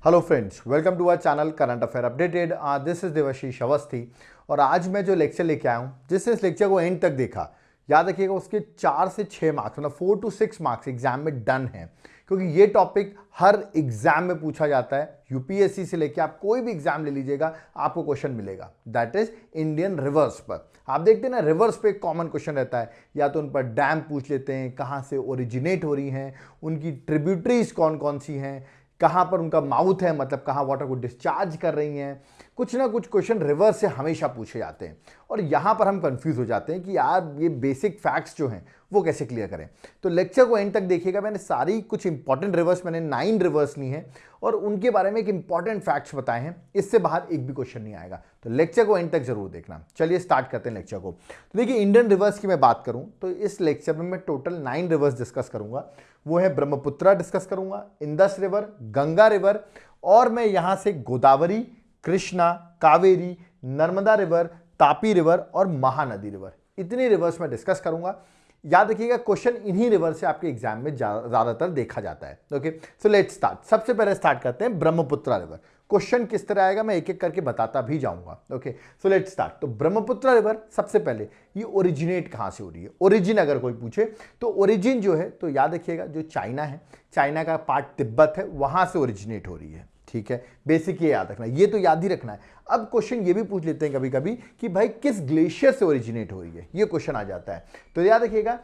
Hello friends, welcome to our channel current affair updated. This is Devashish Awasthi और आज मैं जो लेक्चर लेके आया हूँ, जिसने इस लेक्चर को एंड तक देखा, याद रखिएगा उसके 4 से 6 मार्क्स मतलब 4 to 6 मार्क्स एग्जाम में डन है, क्योंकि ये टॉपिक हर एग्जाम में पूछा जाता है। यूपीएससी से लेके आप कोई भी एग्जाम ले लीजिएगा, आपको क्वेश्चन मिलेगा, दैट इज इंडियन रिवर्स पर। आप देखते हैं ना, रिवर्स पे एक कॉमन क्वेश्चन रहता है, या तो उन पर डैम पूछ लेते हैं, कहाँ से ओरिजिनेट हो रही हैं, उनकी ट्रिब्यूटरीज कौन कौन सी हैं, कहाँ पर उनका माउथ है, मतलब कहाँ वाटर को डिस्चार्ज कर रही हैं। कुछ ना कुछ क्वेश्चन रिवर्स से हमेशा पूछे जाते हैं और यहाँ पर हम कंफ्यूज हो जाते हैं कि यार ये बेसिक फैक्ट्स जो हैं वो कैसे क्लियर करें। तो लेक्चर को एंड तक देखिएगा, मैंने सारी कुछ इंपॉर्टेंट रिवर्स, मैंने 9 रिवर्स ली हैं और उनके बारे में एक इंपॉर्टेंट फैक्ट्स बताए हैं। इससे बाहर एक भी क्वेश्चन नहीं आएगा, तो लेक्चर को एंड तक जरूर देखना। चलिए स्टार्ट करते हैं लेक्चर को। तो देखिए, इंडियन रिवर्स की मैं बात करूं तो इस लेक्चर में मैं टोटल 9 रिवर्स डिस्कस करूंगा। वो है ब्रह्मपुत्रा डिस्कस करूंगा, इंदस रिवर, गंगा रिवर, और मैं यहां से गोदावरी, कृष्णा, कावेरी, नर्मदा रिवर, तापी रिवर और महानदी रिवर, इतनी रिवर्स में डिस्कस करूंगा। याद रखिएगा, क्वेश्चन इन्हीं रिवर से आपके एग्जाम में ज्यादातर देखा जाता है। Okay, so let's start. सबसे पहले स्टार्ट करते हैं ब्रह्मपुत्रा रिवर। क्वेश्चन किस तरह आएगा मैं एक एक करके बताता भी जाऊंगा। Okay, so let's start. तो ब्रह्मपुत्रा रिवर सबसे पहले ये ओरिजिनेट कहां से हो रही है? ओरिजिन अगर कोई पूछे तो ओरिजिन जो है, तो याद रखिएगा जो चाइना है, चाइना का पार्ट तिब्बत है, वहां से ओरिजिनेट हो रही है। ठीक है, बेसिक ये याद रखना है, ये तो याद ही रखना है। अब क्वेश्चन ये भी पूछ लेते हैं कभी कभी कि भाई किस ग्लेशियर से ओरिजिनेट हो रही है, ये क्वेश्चन आ जाता है। तो याद रखिएगा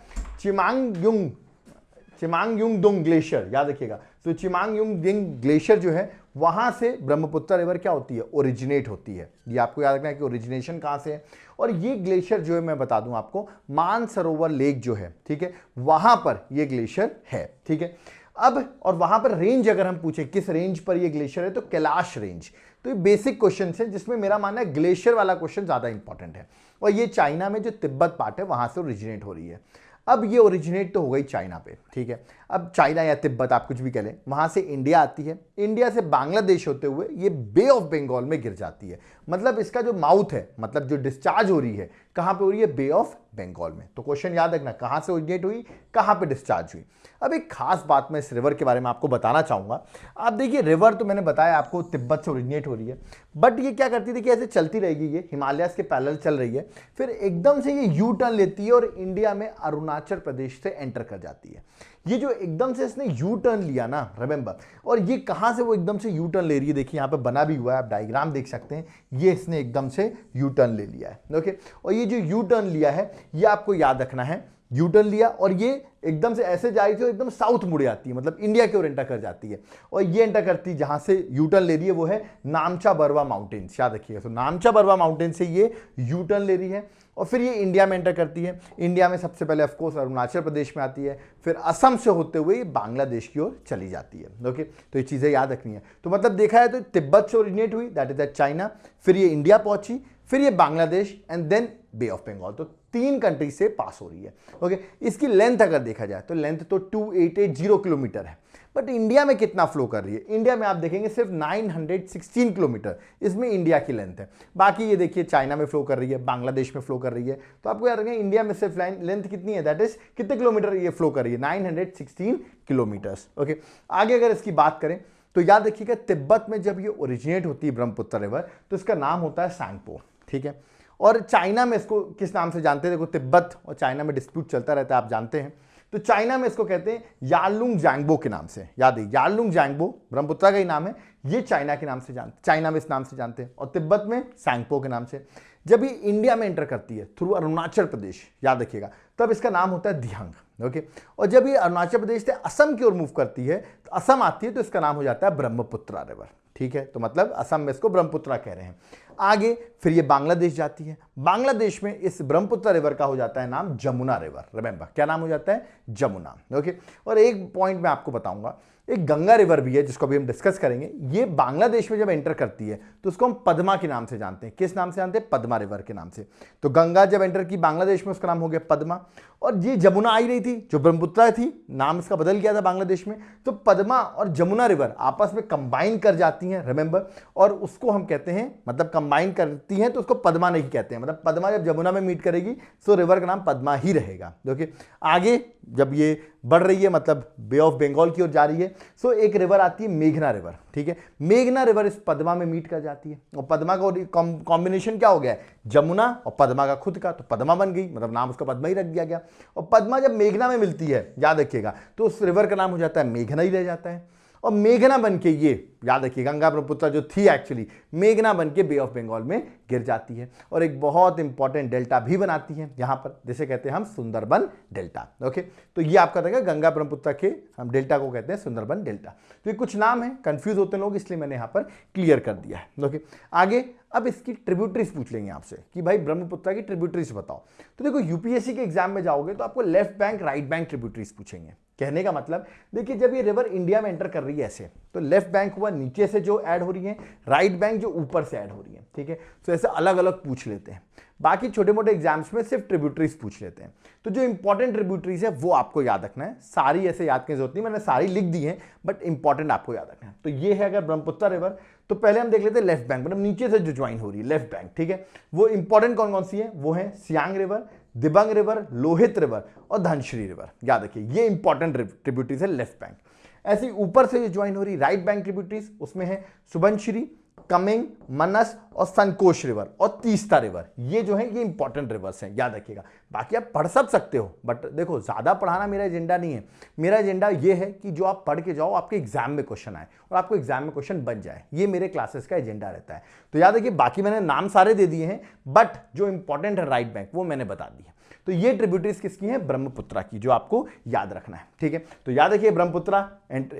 चिमांगयुंगडुंग ग्लेशियर, याद रखिएगा। तो चिमांगयुंगडुंग ग्लेशियर जो है, वहां से ब्रह्मपुत्र रिवर क्या होती है? ओरिजिनेट होती है। ये आपको याद रखना है कि ओरिजिनेशन कहां से है। और ये ग्लेशियर जो है, मैं बता दूं आपको, मानसरोवर लेक जो है, ठीक है, वहां पर ये ग्लेशियर है। ठीक है, अब और वहां पर रेंज अगर हम पूछे किस रेंज पर ये ग्लेशियर है, तो कैलाश रेंज। तो ये बेसिक क्वेश्चन है जिसमें मेरा मानना है ग्लेशियर वाला क्वेश्चन ज्यादा इंपॉर्टेंट है। और ये चाइना में जो तिब्बत पार्ट है वहां से ओरिजिनेट हो रही है। अब ये ओरिजिनेट तो हो गई चाइना पे, ठीक है। अब चाइना या तिब्बत आप कुछ भी कह लें, वहां से इंडिया आती है, इंडिया से बांग्लादेश होते हुए ये बे ऑफ बंगाल में गिर जाती है। मतलब इसका जो माउथ है, मतलब जो डिस्चार्ज हो रही है, कहां पे हो रही है? बे ऑफ बंगाल में। तो क्वेश्चन याद रखना, कहां से ओरिजिनेट हुई, कहां पे डिस्चार्ज हुई। अब एक खास बात मैं इस रिवर के बारे में आपको बताना चाहूंगा। आप देखिए, रिवर तो मैंने बताया आपको तिब्बत से ओरिजिनेट हो रही है, बट ये क्या करती थी कि ऐसे चलती रहेगी, ये हिमालय के पैरेलल चल रही है, फिर एकदम से ये यू टर्न लेती है और इंडिया में अरुणाचल प्रदेश से एंटर कर जाती है। ये जो एकदम से इसने यू टर्न लिया ना, रिमेंबर, और ये कहां से वो एकदम से यू टर्न ले रही है, देखिए यहां पे बना भी हुआ है, आप डायग्राम देख सकते हैं, ये इसने एकदम से यू टर्न ले लिया है। ओके, और ये जो यू टर्न लिया है, ये आपको याद रखना है, यू टर्न लिया और ये एकदम से ऐसे जा रही थी, एकदम साउथ मुड़ जाती है, मतलब इंडिया की ओर एंटर कर जाती है। और ये एंटर करती है, जहां से यू टर्न ले रही है वो है नामचा बरवा माउंटेन्स, याद रखिएगा। तो नामचा बरवा माउंटेन से ये यू टर्न ले रही है और फिर ये इंडिया में एंटर करती है। इंडिया में सबसे पहले ऑफकोर्स अरुणाचल प्रदेश में आती है, फिर असम से होते हुए बांग्लादेश की ओर चली जाती है। ओके, तो ये चीजें याद रखनी है। तो मतलब देखा है तो तिब्बत से ओरिजिनेट हुई, दैट इज दैट चाइना, फिर ये इंडिया पहुंची, फिर ये Bangladesh and then Bay of Bengal. तो 3 कंट्री से पास हो रही है। ओके, इसकी लेंथ अगर देखा जाए तो लेंथ तो 2880 किलोमीटर है, बट इंडिया में कितना फ्लो कर रही है? इंडिया में आप देखेंगे सिर्फ 916 किलोमीटर इसमें इंडिया की लेंथ है। बाकी ये देखिए, चाइना में फ्लो कर रही है, बांग्लादेश में फ्लो कर रही है। तो आपको याद रखें, इंडिया में सिर्फ लेंथ कितनी है, दैट इज कितने किलोमीटर ये फ्लो कर रही है? 916 किलोमीटर्स। ओके, आगे अगर इसकी बात करें तो याद रखिएगा, तिब्बत में जब ये ओरिजिनेट होती है ब्रह्मपुत्र रिवर, तो इसका नाम होता है सैंगपो। ठीक है, और चाइना में इसको किस नाम से जानते हैं? देखो, तिब्बत और चाइना में डिस्प्यूट चलता रहता है, आप जानते हैं। तो चाइना में इसको कहते हैं यारलुंग जैंगबो के नाम से, याद है, यारलुंग जैंगबो ब्रह्मपुत्र का ही नाम है, ये चाइना के नाम से जानते, चाइना में इस नाम से जानते हैं, और तिब्बत में सैंगपो के नाम से। जब ये इंडिया में एंटर करती है थ्रू अरुणाचल प्रदेश, याद रखिएगा, तब इसका नाम होता है दिहंग। ओके, और जब ये अरुणाचल प्रदेश से असम की ओर मूव करती है, तो असम आती है, तो इसका नाम हो जाता है ब्रह्मपुत्रा रिवर। ठीक है, तो मतलब असम में इसको ब्रह्मपुत्रा कह रहे हैं। आगे फिर ये बांग्लादेश जाती है, बांग्लादेश में इस ब्रह्मपुत्र रिवर का हो जाता है नाम जमुना रिवर। रिमेंबर, क्या नाम हो जाता है? जमुना। ओके, और एक पॉइंट मैं आपको बताऊंगा, एक गंगा रिवर भी है जिसको भी हम डिस्कस करेंगे। ये बांग्लादेश में जब एंटर करती है तो उसको हम पद्मा के नाम से जानते हैं। किस नाम से जानते हैं? पद्मा रिवर के नाम से। तो गंगा जब एंटर की बांग्लादेश में, उसका नाम हो गया पद्मा। और ये जमुना आई रही थी, जो ब्रह्मपुत्रा थी, नाम इसका बदल गया था बांग्लादेश में। तो पद्मा और जमुना रिवर आपस में कंबाइन कर जाती हैं, रिमेंबर, और उसको हम कहते हैं, मतलब कंबाइन करती हैं तो उसको पद्मा नहीं कहते हैं। मतलब पद्मा जब जमुना में मीट करेगी तो रिवर का नाम पद्मा ही रहेगा। ओके, आगे जब ये बढ़ रही है मतलब बे ऑफ बंगाल की ओर जा रही है। सो एक रिवर आती है मेघना रिवर, ठीक है। मेघना रिवर इस पद्मा में मीट कर जाती है और पद्मा का कॉम्बिनेशन क्या हो गया है, जमुना और पद्मा का खुद का, तो पद्मा बन गई, मतलब नाम उसका पद्मा ही रख दिया गया। और पद्मा जब मेघना में मिलती है, याद रखिएगा, तो उस रिवर का नाम हो जाता है मेघना ही रह जाता है। और मेघना बन के ये, याद रखिए, गंगा ब्रह्मपुत्र जो थी एक्चुअली मेघना बन के बे ऑफ बंगाल में गिर जाती है और एक बहुत इंपॉर्टेंट डेल्टा भी बनाती है यहां पर, जिसे कहते हैं हम सुंदरबन डेल्टा। ओके, तो ये आपका रहेगा गंगा ब्रह्मपुत्र के हम डेल्टा को कहते हैं सुंदरबन डेल्टा। तो ये कुछ नाम है, कंफ्यूज होते हैं लोग, इसलिए मैंने यहां पर क्लियर कर दिया है। ओके, आगे अब इसकी ट्रिब्यूटरीज पूछ लेंगे आपसे कि भाई ब्रह्मपुत्र की ट्रिब्यूटरीज बताओ। तो देखो यूपीएससी के एग्जाम में जाओगे तो आपको left bank right bank tributaries पूछेंगे। कहने का मतलब देखिए, जब ये रिवर इंडिया में एंटर कर रही है ऐसे, तो लेफ्ट बैंक हुआ नीचे से जो ऐड हो रही है, राइट बैंक जो ऊपर से ऐड हो रही है, ठीक है। तो ऐसे अलग अलग पूछ लेते हैं। बाकी छोटे मोटे एग्जाम्स में सिर्फ ट्रिब्यूटरीज पूछ लेते हैं। तो जो इंपॉर्टेंट ट्रिब्यूटरीज है वो आपको याद रखना है, सारी ऐसे याद करने की जरूरत नहीं, मैंने सारी लिख दी है, बट इंपॉर्टेंट आपको याद रखना है। तो ये है अगर ब्रह्मपुत्र रिवर, तो पहले हम देख लेते हैं लेफ्ट बैंक, मतलब नीचे से जो ज्वाइन हो रही है लेफ्ट बैंक, ठीक है। वो इंपॉर्टेंट कौन कौन सी है, वो है Siang river, Dibang river, Lohit river और धनश्री रिवर। याद रखिए ये इंपॉर्टेंट ट्रिब्यूटरीज है लेफ्ट बैंक। ऐसे ऊपर से जो ज्वाइन हो रही राइट बैंक ट्रिब्यूटरीज, उसमें है सुबनश्री, कमिंग, मनस और संकोश रिवर और तीस्ता रिवर। ये जो है ये इंपॉर्टेंट रिवर्स हैं, याद रखिएगा। बाकी आप पढ़ सब सकते हो, बट देखो ज्यादा पढ़ाना मेरा एजेंडा नहीं है। मेरा एजेंडा ये है कि जो आप पढ़ के जाओ, आपके एग्जाम में क्वेश्चन आए और आपको एग्जाम में क्वेश्चन बन जाए, ये मेरे क्लासेस का एजेंडा रहता है। तो याद रखिए, बाकी मैंने नाम सारे दे दिए हैं, बट जो इंपॉर्टेंट है राइट बैंक वो मैंने बता दी है। तो ये ट्रिब्यूटरीज किसकी है, ब्रह्मपुत्र की, जो आपको याद रखना है, ठीक है। तो याद रखिए ब्रह्मपुत्र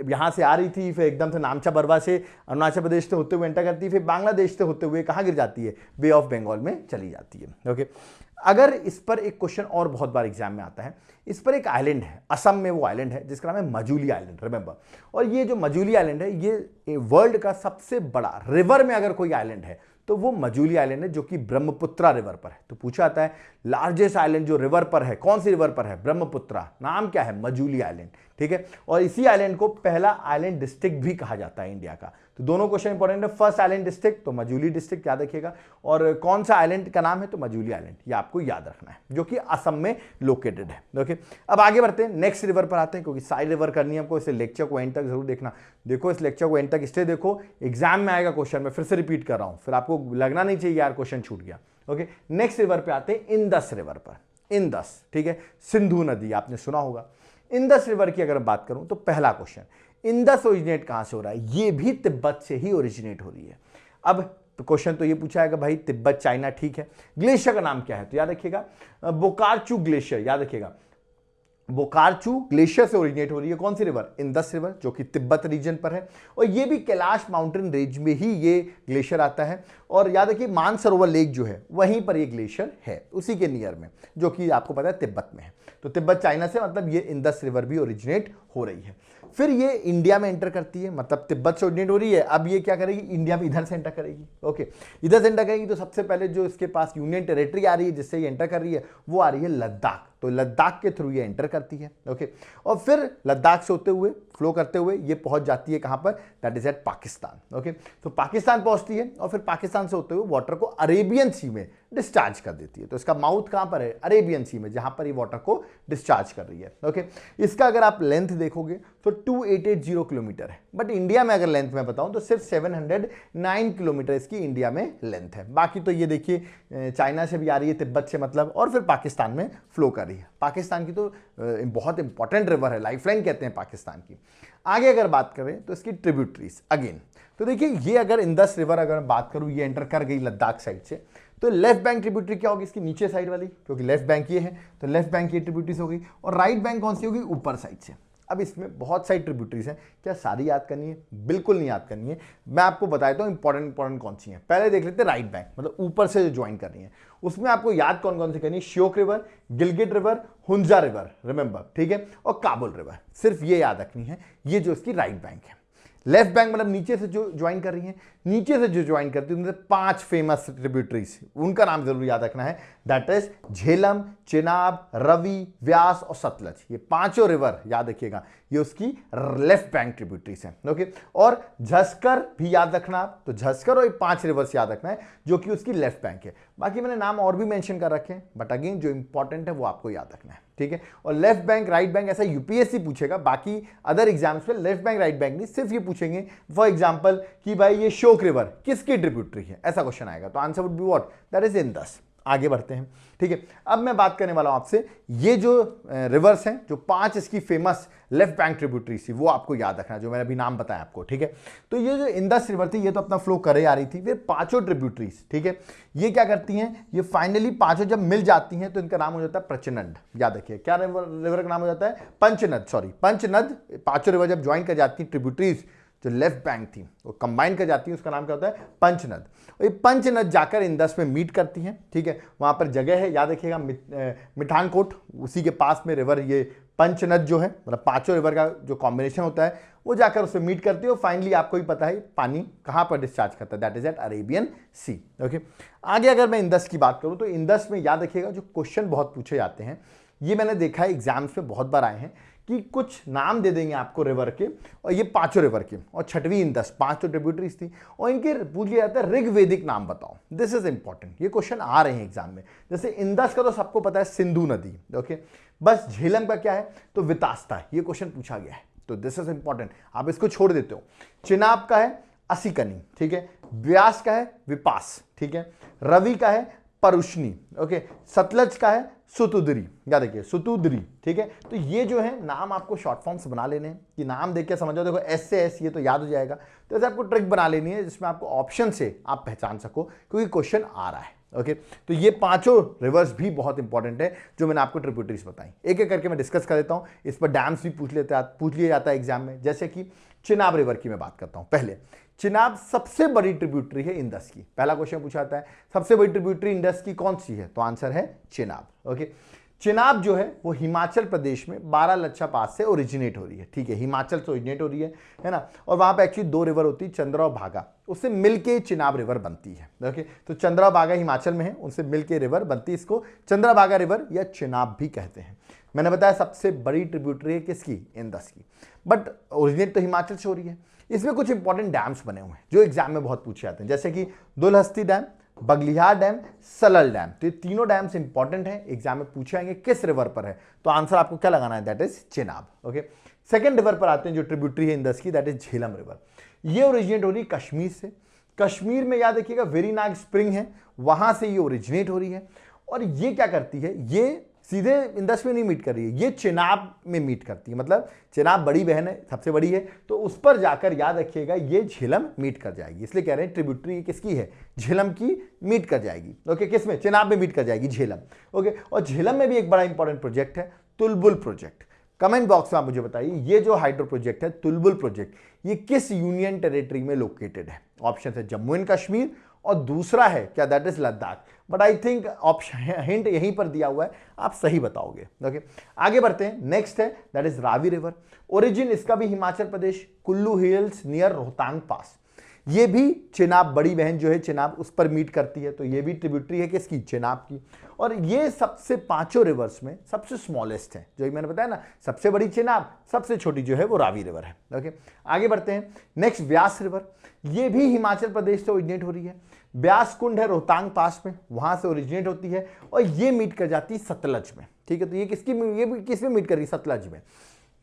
यहां से आ रही थी, फिर एकदम से नामचा बरवा से अरुणाचल प्रदेश से होते हुए एंटर करती है, फिर बांग्लादेश से होते हुए कहां गिर जाती है, बे ऑफ बंगाल में चली जाती है। ओके, अगर इस पर एक क्वेश्चन और बहुत बार एग्जाम में आता है, इस पर एक आइलैंड है, असम में वो आइलैंड है जिसका नाम है मजूली आइलैंड, रिमेंबर। और ये जो मजूली आइलैंड है, ये वर्ल्ड का सबसे बड़ा रिवर में अगर कोई आइलैंड है तो वो मजूली आइलैंड है, जो कि ब्रह्मपुत्र रिवर पर है। तो पूछा आता है लार्जेस्ट आइलैंड जो रिवर पर है, कौन सी रिवर पर है, ब्रह्मपुत्र, नाम क्या है, मजूली आइलैंड, ठीक है। और इसी आइलैंड को पहला आइलैंड डिस्ट्रिक्ट भी कहा जाता है इंडिया का। तो दोनों क्वेश्चन इंपॉर्टेंट है। फर्स्ट आइलैंड डिस्ट्रिक्ट तो मजूली डिस्ट्रिक्ट, याद रखिएगा, और कौन सा आइलैंड का नाम है तो मजूली आइलैंड, ये आपको याद रखना है, जो कि असम में लोकेटेड है। ओके, अब आगे बढ़ते हैं, नेक्स्ट रिवर पर आते हैं, क्योंकि सारी रिवर करनी है हमको, इसे लेक्चर को एंड तक जरूर देखना। देखो इस लेक्चर को एंड तक इसलिए देखो, एग्जाम में आएगा क्वेश्चन, मैं फिर से रिपीट कर रहा हूं, फिर आपको लगना नहीं चाहिए यार क्वेश्चन छूट गया। ओके, नेक्स्ट रिवर पे आते हैं इंदस रिवर पर। इंदस, ठीक है, सिंधु नदी आपने सुना होगा। इंदस रिवर की अगर बात करूं तो पहला क्वेश्चन, इंदस ओरिजिनेट कहां से हो रहा है, ये भी तिब्बत से ही ओरिजिनेट हो रही है। अब क्वेश्चन तो ये पूछा है कि भाई तिब्बत चाइना, ठीक है, ग्लेशियर का नाम क्या है, तो याद रखिएगा बोकारचू ग्लेशियर, याद रखिएगा बोकारचू ग्लेशियर से ओरिजिनेट हो रही है। कौन सी रिवर, इंदस रिवर, जो कि तिब्बत रीजन पर है, और ये भी कैलाश माउंटेन रेंज में ही ये ग्लेशियर आता है। और याद रखिए मानसरोवर लेक जो है वहीं पर ये ग्लेशियर है, उसी के नियर में, जो कि आपको पता है तिब्बत में है। तो तिब्बत चाइना से, मतलब ये इंदस रिवर भी ओरिजिनेट हो रही है। फिर ये इंडिया में एंटर करती है, मतलब तिब्बत से ओरिजिनेट हो रही है, अब ये क्या करेगी, इंडिया में इधर से एंटर करेगी। ओके, इधर से एंटर करेगी तो सबसे पहले जो इसके पास यूनियन टेरिटरी आ रही है जिससे ये एंटर कर रही है, वो आ रही है लद्दाख। तो लद्दाख के थ्रू ये एंटर करती है। ओके, और फिर लद्दाख से होते हुए फ्लो करते हुए ये पहुंच जाती है कहां पर, that is at Pakistan. Okay, तो पाकिस्तान पहुंचती है और फिर पाकिस्तान से होते हुए वाटर को अरेबियन सी में डिस्चार्ज कर देती है। तो इसका माउथ कहां पर है, अरेबियन सी में, जहां पर ये वाटर को डिस्चार्ज कर रही है। ओके, इसका अगर आप लेंथ देखोगे तो 2880 किलोमीटर है, बट इंडिया में अगर लेंथ में बताऊं तो सिर्फ 709 किलोमीटर इसकी इंडिया में लेंथ है। बाकी तो ये देखिए चाइना से भी आ रही है, तिब्बत से मतलब, और फिर पाकिस्तान में फ्लो कर रही है। पाकिस्तान की तो बहुत इंपॉर्टेंट रिवर है, लाइफलाइन कहते हैं पाकिस्तान की। आगे अगर बात करें तो इसकी ट्रिब्यूटरीज अगेन, तो देखिए ये अगर इंदस रिवर अगर बात करूं, ये एंटर कर गई लद्दाख साइड से, तो लेफ्ट बैंक ट्रिब्यूटरी क्या होगी इसकी, नीचे साइड वाली, क्योंकि लेफ्ट बैंक ये है, तो लेफ्ट बैंक की ट्रिब्यूटरीज होगी। और राइट बैंक कौन सी होगी, ऊपर साइड से। अब इसमें बहुत सारी ट्रिब्यूटरीज हैं, क्या सारी याद करनी है, बिल्कुल नहीं याद करनी है, मैं आपको बता देता हूँ इंपॉर्टेंट कौन सी हैं। पहले देख लेते हैं राइट बैंक, मतलब ऊपर से जो ज्वाइन करनी है, उसमें आपको याद कौन कौन सी करनी है, Shyok river, Gilgit river, Hunza river, remember, ठीक है, और काबुल रिवर, सिर्फ ये याद रखनी है, ये जो इसकी राइट बैंक है। लेफ्ट बैंक मतलब नीचे से जो ज्वाइन कर रही है, नीचे से जो ज्वाइन करती है, उनमें 5 फेमस ट्रिब्यूटरीज, उनका नाम जरूर याद रखना है, दैट इज झेलम, चेनाब, रवि, व्यास और सतलज। ये पांचों रिवर याद रखिएगा, ये उसकी लेफ्ट बैंक ट्रिब्यूटरीज हैं। ओके, और झस्कर भी याद रखना आप, तो झस्कर और 5 रिवर्स याद रखना है जो कि उसकी लेफ्ट बैंक है। बाकी मैंने नाम और भी मेंशन कर रखे हैं, बट अगेन जो इंपॉर्टेंट है वो आपको याद रखना है, ठीक है। और लेफ्ट बैंक राइट बैंक ऐसा यूपीएससी पूछेगा, बाकी अदर एग्जाम्स में लेफ्ट बैंक राइट बैंक नहीं, सिर्फ ये पूछेंगे फॉर एग्जांपल कि भाई ये शोक रिवर किसकी ट्रिब्यूटरी है, ऐसा क्वेश्चन आएगा, तो answer would be what, that is Indus. आगे बढ़ते हैं, ठीक है। अब मैं बात करने वाला हूं आपसे, ये जो रिवर्स हैं, जो 5 इसकी फेमस लेफ्ट बैंक ट्रिब्यूटरी थी, वो आपको याद रखना, जो मैंने अभी नाम बताया आपको, ठीक है। तो ये जो इंदस रिवर थी, ये तो अपना फ्लो करे आ रही थी, फिर 5 ट्रिब्यूटरीज, ठीक है, ये क्या करती हैं, ये फाइनली 5 जब मिल जाती हैं तो इनका नाम हो जाता है प्रचनड। याद रखिए क्या रिवर का नाम हो जाता है, पंचनद, सॉरी पंचनद। 5 रिवर जब ज्वाइन कर जाती हैं ट्रिब्यूटरीज, जो लेफ्ट बैंक थी वो कंबाइन कर जाती है, उसका नाम क्या होता है, पंचनद। और ये पंचनद जाकर इंदस में मीट करती हैं, ठीक है। वहां पर जगह है, याद रखिएगा, मिठानकोट, उसी के पास में रिवर ये पंचनद जो है, मतलब 5 रिवर का जो कॉम्बिनेशन होता है वो जाकर उससे मीट करती है और फाइनली आपको ही पता है पानी कहां पर डिस्चार्ज करता है, that is at Arabian sea. ओके, आगे अगर मैं इंदस की बात करूं तो इंदस में याद रखिएगा जो क्वेश्चन बहुत पूछे जाते हैं, ये मैंने देखा है एग्जाम्स में बहुत बार आए हैं कि कुछ नाम दे देंगे आपको रिवर के, और ये 5 रिवर के, और 6वीं इंदस, 5 तो ट्रिब्यूटरीज थी, और इनके पूछ लिया जाता है ऋग्वेदिक नाम बताओ। दिस इज इंपॉर्टेंट, ये क्वेश्चन आ रहे हैं एग्जाम में। जैसे इंदस का तो सबको पता है सिंधु नदी, ओके, बस झेलम का क्या है, तो वितास्ता है, ये क्वेश्चन पूछा गया है, तो दिस इज इंपॉर्टेंट, आप इसको छोड़ देते हो। चिनाब का है असिकनी, ठीक है, व्यास का है विपास, ठीक है, रवि का है परुष्णी, ओके, सतलज का है सुतुद्री, याद रखिए सुतुद्री, ठीक है। तो ये जो है नाम आपको शॉर्ट फॉर्म्स बना लेने हैं कि नाम देख के समझो, देखो एस से एस ये तो याद हो जाएगा, तो ऐसे आपको ट्रिक बना लेनी है जिसमें आपको ऑप्शन से आप पहचान सको क्योंकि क्वेश्चन आ रहा है। ओके, तो ये 5 रिवर्स भी बहुत इंपॉर्टेंट है जो मैंने आपको ट्रिब्यूटरीज बताई। एक एक करके मैं डिस्कस कर देता हूं, इस पर डैम्स भी पूछ लिया जाता है एग्जाम में। जैसे कि चिनाब रिवर की मैं बात करता हूं। पहले चिनाब सबसे बड़ी ट्रिब्यूटरी है इंदस की, पहला क्वेश्चन पूछा जाता है सबसे बड़ी ट्रिब्यूटरी इंदस की कौन सी है, तो आंसर है चिनाब। ओके, चिनाब जो है वो हिमाचल प्रदेश में बारालाचा पास से ओरिजिनेट हो रही है, ठीक है, हिमाचल से ओरिजिनेट हो रही है ना। और वहां पे एक्चुअली 2 रिवर होती है, चंद्रा और भागा, उससे मिलके चिनाब रिवर बनती है। ओके, तो चंद्रा भागा हिमाचल में है, उनसे मिलके रिवर बनती है, इसको चंद्रा भागा रिवर या चिनाब भी कहते हैं। मैंने बताया सबसे बड़ी ट्रिब्यूटरी है किसकी, इंदस की, बट ओरिजिनेट तो हिमाचल से हो रही है। इसमें कुछ इंपॉर्टेंट डैम्स बने हुए हैं जो एग्जाम में बहुत पूछे जाते हैं, जैसे कि Dulhasti dam, Baglihar dam, Salal dam. तो ये तीनों डैम्स इंपॉर्टेंट हैं, एग्जाम में पूछे जाएंगे किस रिवर पर है, तो आंसर आपको क्या लगाना है, that is Chenab. Okay, second river पर आते हैं जो ट्रिब्यूटरी है इंदस की, दैट इज झेलम रिवर। ये ओरिजिनेट हो रही है कश्मीर से, कश्मीर में याद रखिएगा वेरीनाग स्प्रिंग है, वहां से ये ओरिजिनेट हो रही है। और ये क्या करती है, ये सीधे इंदस में नहीं मीट कर रही है, ये चिनाब में मीट करती है, मतलब चिनाब बड़ी बहन है, सबसे बड़ी है, तो उस पर जाकर याद रखिएगा ये झेलम मीट कर जाएगी, इसलिए कह रहे हैं ट्रिब्यूटरी किसकी है, झेलम की मीट कर जाएगी। ओके, किसमें, चिनाब में मीट कर जाएगी झेलम। ओके, और झेलम में भी एक बड़ा इंपॉर्टेंट प्रोजेक्ट है तुलबुल प्रोजेक्ट। कमेंट बॉक्स में आप मुझे बताइए ये जो हाइड्रो प्रोजेक्ट है तुलबुल प्रोजेक्ट, ये किस यूनियन टेरिटरी में लोकेटेड है। ऑप्शन है जम्मू एंड कश्मीर और दूसरा है क्या, that is Ladakh, but I think option hint यहीं पर दिया हुआ है, आप सही बताओगे। ओके, आगे बढ़ते हैं, नेक्स्ट है that is Ravi river. Origin इसका भी हिमाचल प्रदेश, कुल्लू हिल्स नियर रोहतांग पास। ये भी चिनाब बड़ी बहन जो है चिनाब उस पर मीट करती है, तो ये भी ट्रिब्यूटरी है किसकी, चिनाब की। और ये सबसे 5 रिवर्स में सबसे स्मॉलेस्ट है, जो मैंने बताया ना, सबसे बड़ी चिनाब, सबसे छोटी जो है वो रावी रिवर है। ओके, आगे बढ़ते हैं, नेक्स्ट व्यास रिवर। ये भी हिमाचल प्रदेश से ओरिजिनेट हो रही है, ब्यास कुंड है रोहतांग पास में, वहां से ओरिजिनेट होती है और ये मीट कर जाती है सतलज में, ठीक है। तो ये किसमें मीट कर रही है, सतलज में।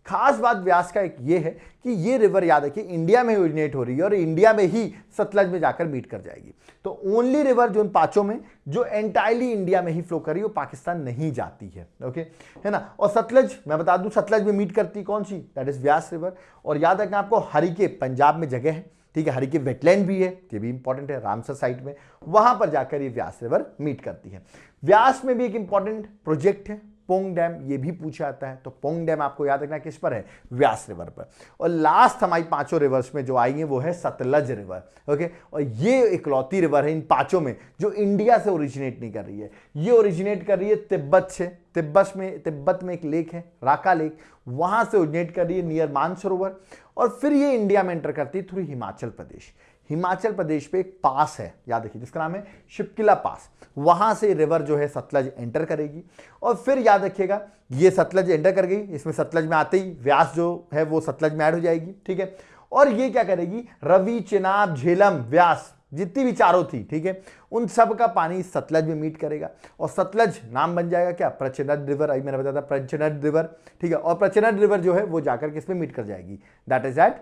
खास बात व्यास का एक ये है कि ये रिवर याद रखिए इंडिया में ओरिजिनेट हो रही है और इंडिया में ही सतलज में जाकर मीट कर जाएगी। तो ओनली रिवर जो इन 5 में जो एंटायरली इंडिया में ही फ्लो कर रही है, वो पाकिस्तान नहीं जाती है। ओके, है ना। और सतलज मैं बता दूं सतलज में मीट करती कौन सी, दैट इज व्यास रिवर। और याद रखना आपको हरिके पंजाब में जगह है, ठीक है, हरिके वेटलैंड भी है, ये भी इंपॉर्टेंट है, रामसर साइट में, वहां पर जाकर ये व्यास रिवर मीट करती है। व्यास में भी एक इंपॉर्टेंट प्रोजेक्ट है पोंग डैम, ये भी पूछा जाता है, तो पोंग डैम आपको याद रखना किस पर है, व्यास रिवर पर। और लास्ट हमारी 5 रिवर्स में जो आई है वो है सतलज रिवर। ओके, और ये इकलौती रिवर है इन 5 में जो इंडिया से ओरिजिनेट नहीं कर रही है, ये ओरिजिनेट कर रही है तिब्बत से। तिब्बत में एक लेक है राका लेक, वहां से ओरिजिनेट कर रही है नियर मानसरोवर, और फिर ये इंडिया में एंटर करती है थ्रू हिमाचल प्रदेश। हिमाचल प्रदेश पे एक पास है, याद रखिए, जिसका नाम है शिपकिला पास। वहां से रिवर जो है सतलज एंटर करेगी और फिर याद रखिएगा ये सतलज एंटर कर गई, इसमें सतलज में आते ही व्यास जो है वो सतलज में ऐड हो जाएगी, ठीक है। और ये क्या करेगी, रवि, चेनाब, झेलम, व्यास, जितनी भी चारों थी, ठीक है, उन सब का पानी सतलज में मीट करेगा और सतलज नाम बन जाएगा क्या, प्रचनड रिवर। अभी मैंने बताया था प्रचनड रिवर, ठीक है। और प्रचनड रिवर जो है वो जाकर किस पे मीट कर जाएगी, दैट इज एट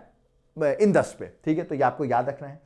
इंदस पे, ठीक है। तो ये आपको याद रखना है।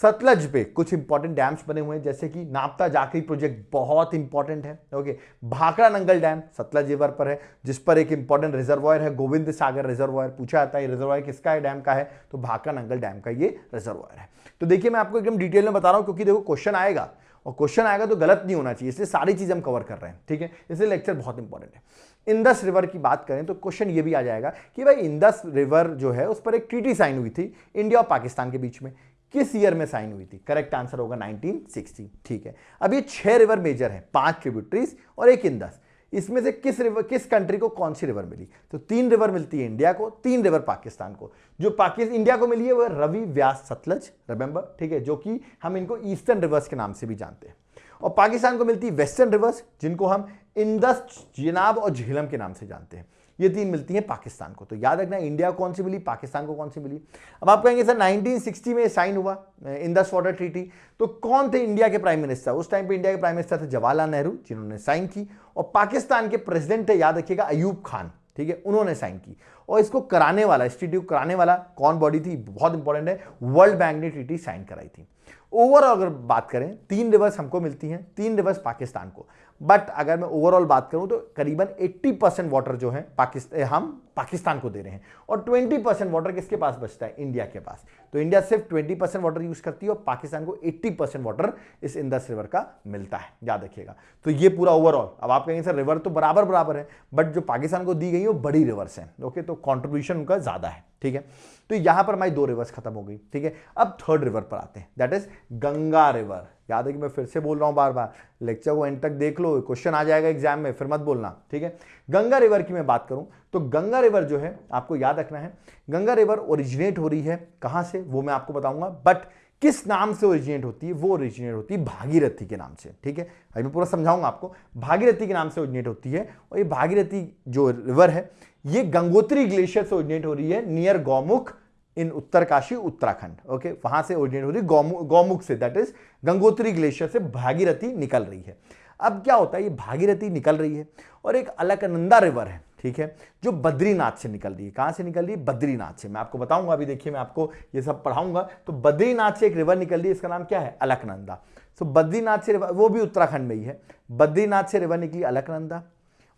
सतलज पे कुछ इंपॉर्टेंट डैम्स बने हुए हैं, जैसे कि नापता जाखरी प्रोजेक्ट बहुत इंपॉर्टेंट है, okay. Bhakra Nangal dam Sutlej river पर है, जिस पर एक इंपॉर्टेंट रिजर्वायर है, गोविंद सागर रिजर्वायर। पूछा जाता है रिजर्वायर किसका है, डैम का है, तो भाखड़ा नंगल डैम का ये रिजर्वायर है। तो देखिए मैं आपको एकदम डिटेल में बता रहा हूं, क्योंकि देखो क्वेश्चन आएगा और क्वेश्चन आएगा तो गलत नहीं होना चाहिए, इसलिए सारी चीज हम कवर कर रहे हैं, ठीक है। इसलिए लेक्चर बहुत इंपॉर्टेंट है। इंदस रिवर की बात करें तो क्वेश्चन ये भी आ जाएगा कि भाई इंदस रिवर जो है उस पर एक ट्रीटी साइन हुई थी इंडिया और पाकिस्तान के बीच में, किस ईयर में साइन हुई थी, करेक्ट आंसर होगा 1960, ठीक है। अब ये 6 रिवर मेजर है, 5 ट्रिब्यूटरीज और एक इंदस। इसमें से किस कंट्री को कौन सी रिवर मिली, तो 3 रिवर मिलती है इंडिया को, 3 रिवर पाकिस्तान को। जो इंडिया को मिली है वो रवि, व्यास, सतलज, रिमेंबर, ठीक है, जो कि हम इनको ईस्टर्न रिवर्स के नाम से भी जानते हैं। और पाकिस्तान को मिलती है वेस्टर्न रिवर्स, जिनको हम इंदस, चेनाब और झेलम के नाम से जानते हैं। ये 3 मिलती हैं पाकिस्तान को। तो याद रखना इंडिया को कौन सी मिली, पाकिस्तान को कौन सी मिली। अब आप कहेंगे सर 1960 में साइन हुआ इंदस वाटर ट्रीटी, तो कौन थे इंडिया के प्राइम मिनिस्टर, उस टाइम पे इंडिया के प्राइम मिनिस्टर थे जवाहरलाल नेहरू, जिन्होंने साइन की। और पाकिस्तान के प्रेसिडेंट थे, याद रखिएगा, अयूब खान, ठीक है, उन्होंने साइन की। और इसको कराने वाला, इंस्टीट्यूट कराने वाला कौन बॉडी थी, बहुत इंपॉर्टेंट है, वर्ल्ड बैंक ने ट्रीटी साइन कराई थी। ओवरऑल अगर बात करें 3 रिवर्स हमको मिलती हैं, 3 रिवर्स पाकिस्तान को। बट अगर मैं ओवरऑल बात करूं तो करीबन 80% वाटर जो है हम पाकिस्तान को दे रहे हैं और 20% वाटर किसके पास बचता है, इंडिया के पास। तो इंडिया सिर्फ 20% वाटर यूज करती है और पाकिस्तान को 80% वाटर इस इंदस रिवर का मिलता है, याद रखिएगा। तो ये पूरा ओवरऑल। अब आप कहेंगे सर रिवर तो बराबर बराबर है, बट जो पाकिस्तान को दी गई है वो बड़ी रिवर्स है, ओके, तो कॉन्ट्रीब्यूशन उनका ज्यादा है, ठीक है। तो यहां पर हमारी 2 रिवर्स खत्म हो गई, ठीक है। अब 3rd रिवर पर आते हैं, दैट इज गंगा रिवर। याद है कि मैं फिर से बोल रहा हूं बार बार, लेक्चर को एंड तक देख लो, क्वेश्चन आ जाएगा एग्जाम में, फिर मत बोलना, ठीक है। गंगा रिवर की मैं बात करूं तो गंगा रिवर जो है आपको याद रखना है, गंगा रिवर ओरिजिनेट हो रही है कहां से वो मैं आपको बताऊंगा, बट किस नाम से ओरिजिनेट होती है, वो ओरिजिनेट होती है भागीरथी के नाम से, ठीक है। अभी मैं पूरा समझाऊंगा आपको। भागीरथी के नाम से ओरिजिनेट होती है और ये भागीरथी जो रिवर है ये गंगोत्री ग्लेशियर से ओरिजिनेट हो रही है, नियर गौमुख इन उत्तरकाशी उत्तराखंड, ओके, वहां से ओरिजिनेट हो रही है गौमुख से, दैट इज गंगोत्री ग्लेशियर से भागीरथी निकल रही है। अब क्या होता है, ये भागीरथी निकल रही है और एक अलकनंदा रिवर है, ठीक है, जो बद्रीनाथ से निकल रही है। कहां से निकल रही है, बद्रीनाथ से। मैं आपको बताऊंगा, अभी देखिए मैं आपको ये सब पढ़ाऊंगा। तो बद्रीनाथ से एक रिवर निकल रही है, इसका नाम क्या है, अलकनंदा। तो बद्रीनाथ से रिवर, वो भी उत्तराखंड में ही है, बद्रीनाथ से रिवर निकली अलकनंदा।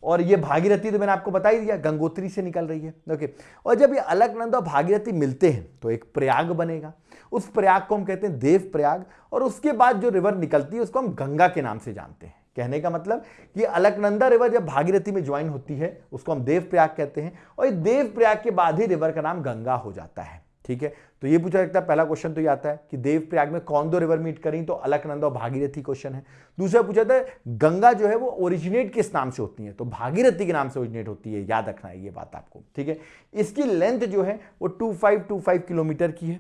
और ये भागीरथी तो मैंने आपको बता ही दिया, गंगोत्री से निकल रही है, ओके। और जब ये अलकनंदा और भागीरथी मिलते हैं तो एक प्रयाग बनेगा, उस प्रयाग को हम कहते हैं देव प्रयाग। और उसके बाद जो रिवर निकलती है उसको हम गंगा के नाम से जानते हैं। कहने का मतलब कि अलकनंदा रिवर जब भागीरथी में ज्वाइन होती है उसको हम देव प्रयाग कहते हैं, और ये देव प्रयाग के बाद ही रिवर का नाम गंगा हो जाता है, ठीक है। तो ये पूछा जाता है, पहला क्वेश्चन तो ये आता है कि देव प्रयाग में कौन 2 रिवर मीट करें, तो अलकनंदा और भागीरथी क्वेश्चन है। दूसरा पूछा था गंगा जो है वो ओरिजिनेट किस नाम से होती है, तो भागीरथी के नाम से ओरिजिनेट होती है, याद रखना है ये बात आपको, ठीक है। इसकी लेंथ जो है वो 2525 किलोमीटर की है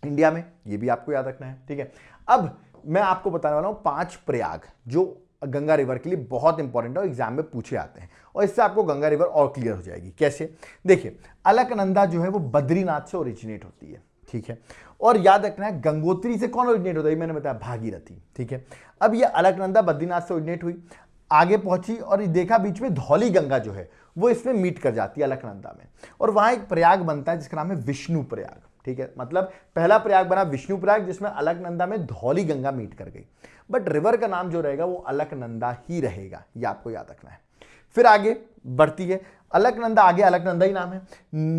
इंडिया में, ये भी आपको याद रखना है, ठीक है। अब मैं आपको बताने वाला हूं 5 प्रयाग जो गंगा रिवर के लिए बहुत इंपॉर्टेंट है और एग्जाम में पूछे आते हैं, और इससे आपको गंगा रिवर और क्लियर हो जाएगी। कैसे, देखिए अलकनंदा जो है वो बद्रीनाथ से ओरिजिनेट होती है, ठीक है। और याद रखना है गंगोत्री से कौन ओरिजिनेट होता है, मैंने बताया भागीरथी, ठीक है। अब ये अलकनंदा बद्रीनाथ से ओरिजिनेट हुई, आगे पहुंची और देखा बीच में धौली गंगा जो है वो इसमें मीट कर जाती है अलकनंदा में, और वहां एक प्रयाग बनता है जिसका नाम है विष्णु प्रयाग, ठीक है। मतलब पहला प्रयाग बना विष्णु प्रयाग, जिसमें अलकनंदा में धौली गंगा मीट कर गई, बट रिवर का नाम जो रहेगा वो अलकनंदा ही रहेगा, ये आपको याद रखना है। फिर आगे बढ़ती है अलकनंदा, आगे अलकनंदा ही नाम है,